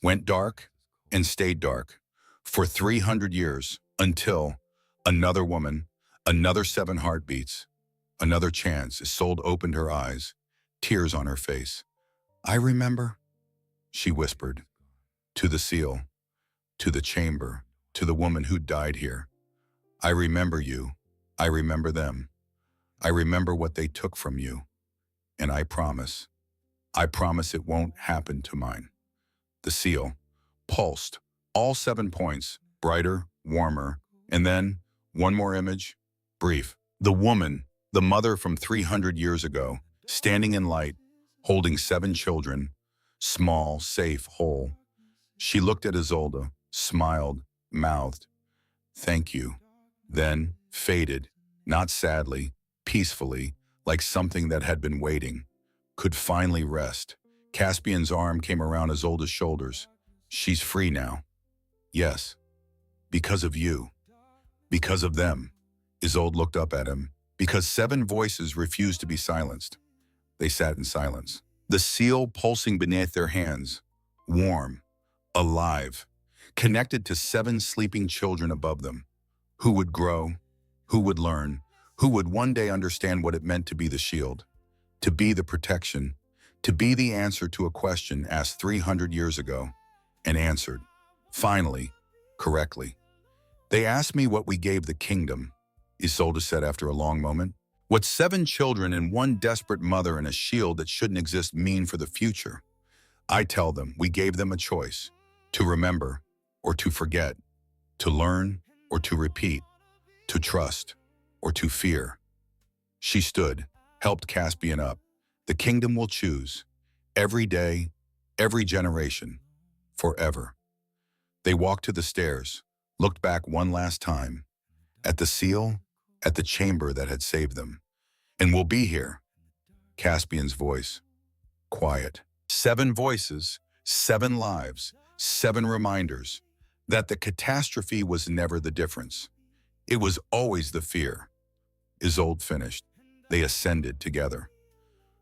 went dark and stayed dark for 300 years until another woman, another 7 heartbeats, another chance. Isolde opened her eyes, tears on her face. I remember, she whispered, to the seal, to the chamber, to the woman who died here. I remember you. I remember them. I remember what they took from you. And I promise it won't happen to mine. The seal pulsed, all 7 points, brighter, warmer, and then one more image, brief. The woman, the mother from 300 years ago, standing in light, holding 7 children, small, safe, whole. She looked at Isolde, smiled, mouthed, "Thank you." Then faded, not sadly, peacefully, like something that had been waiting, could finally rest. Caspian's arm came around Isolde's shoulders. "She's free now." "Yes, because of you. Because of them." Isolde looked up at him. Because 7 voices refused to be silenced. They sat in silence. The seal pulsing beneath their hands, warm, alive, connected to 7 sleeping children above them. Who would grow, who would learn, who would one day understand what it meant to be the shield, to be the protection, to be the answer to a question asked 300 years ago, and answered, finally, correctly. "They asked me what we gave the kingdom," Isolde said after a long moment. "What 7 children and 1 desperate mother and a shield that shouldn't exist mean for the future. I tell them we gave them a choice, to remember or to forget, to learn or to repeat, to trust or to fear." She stood, helped Caspian up. "The kingdom will choose, every day, every generation, forever." They walked to the stairs, looked back one last time, at the seal, at the chamber that had saved them. "And we'll be here." Caspian's voice, quiet. 7 voices, 7 lives, 7 reminders that the catastrophe was never the difference. It was always the fear. Isolde finished. They ascended together,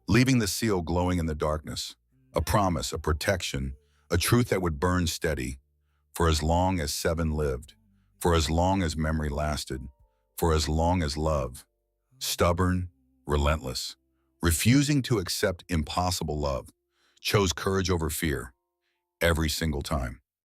leaving the seal glowing in the darkness, a promise, a protection, a truth that would burn steady, for as long as 7 lived, for as long as memory lasted, for as long as love, stubborn, relentless, refusing to accept impossible love, chose courage over fear every single time.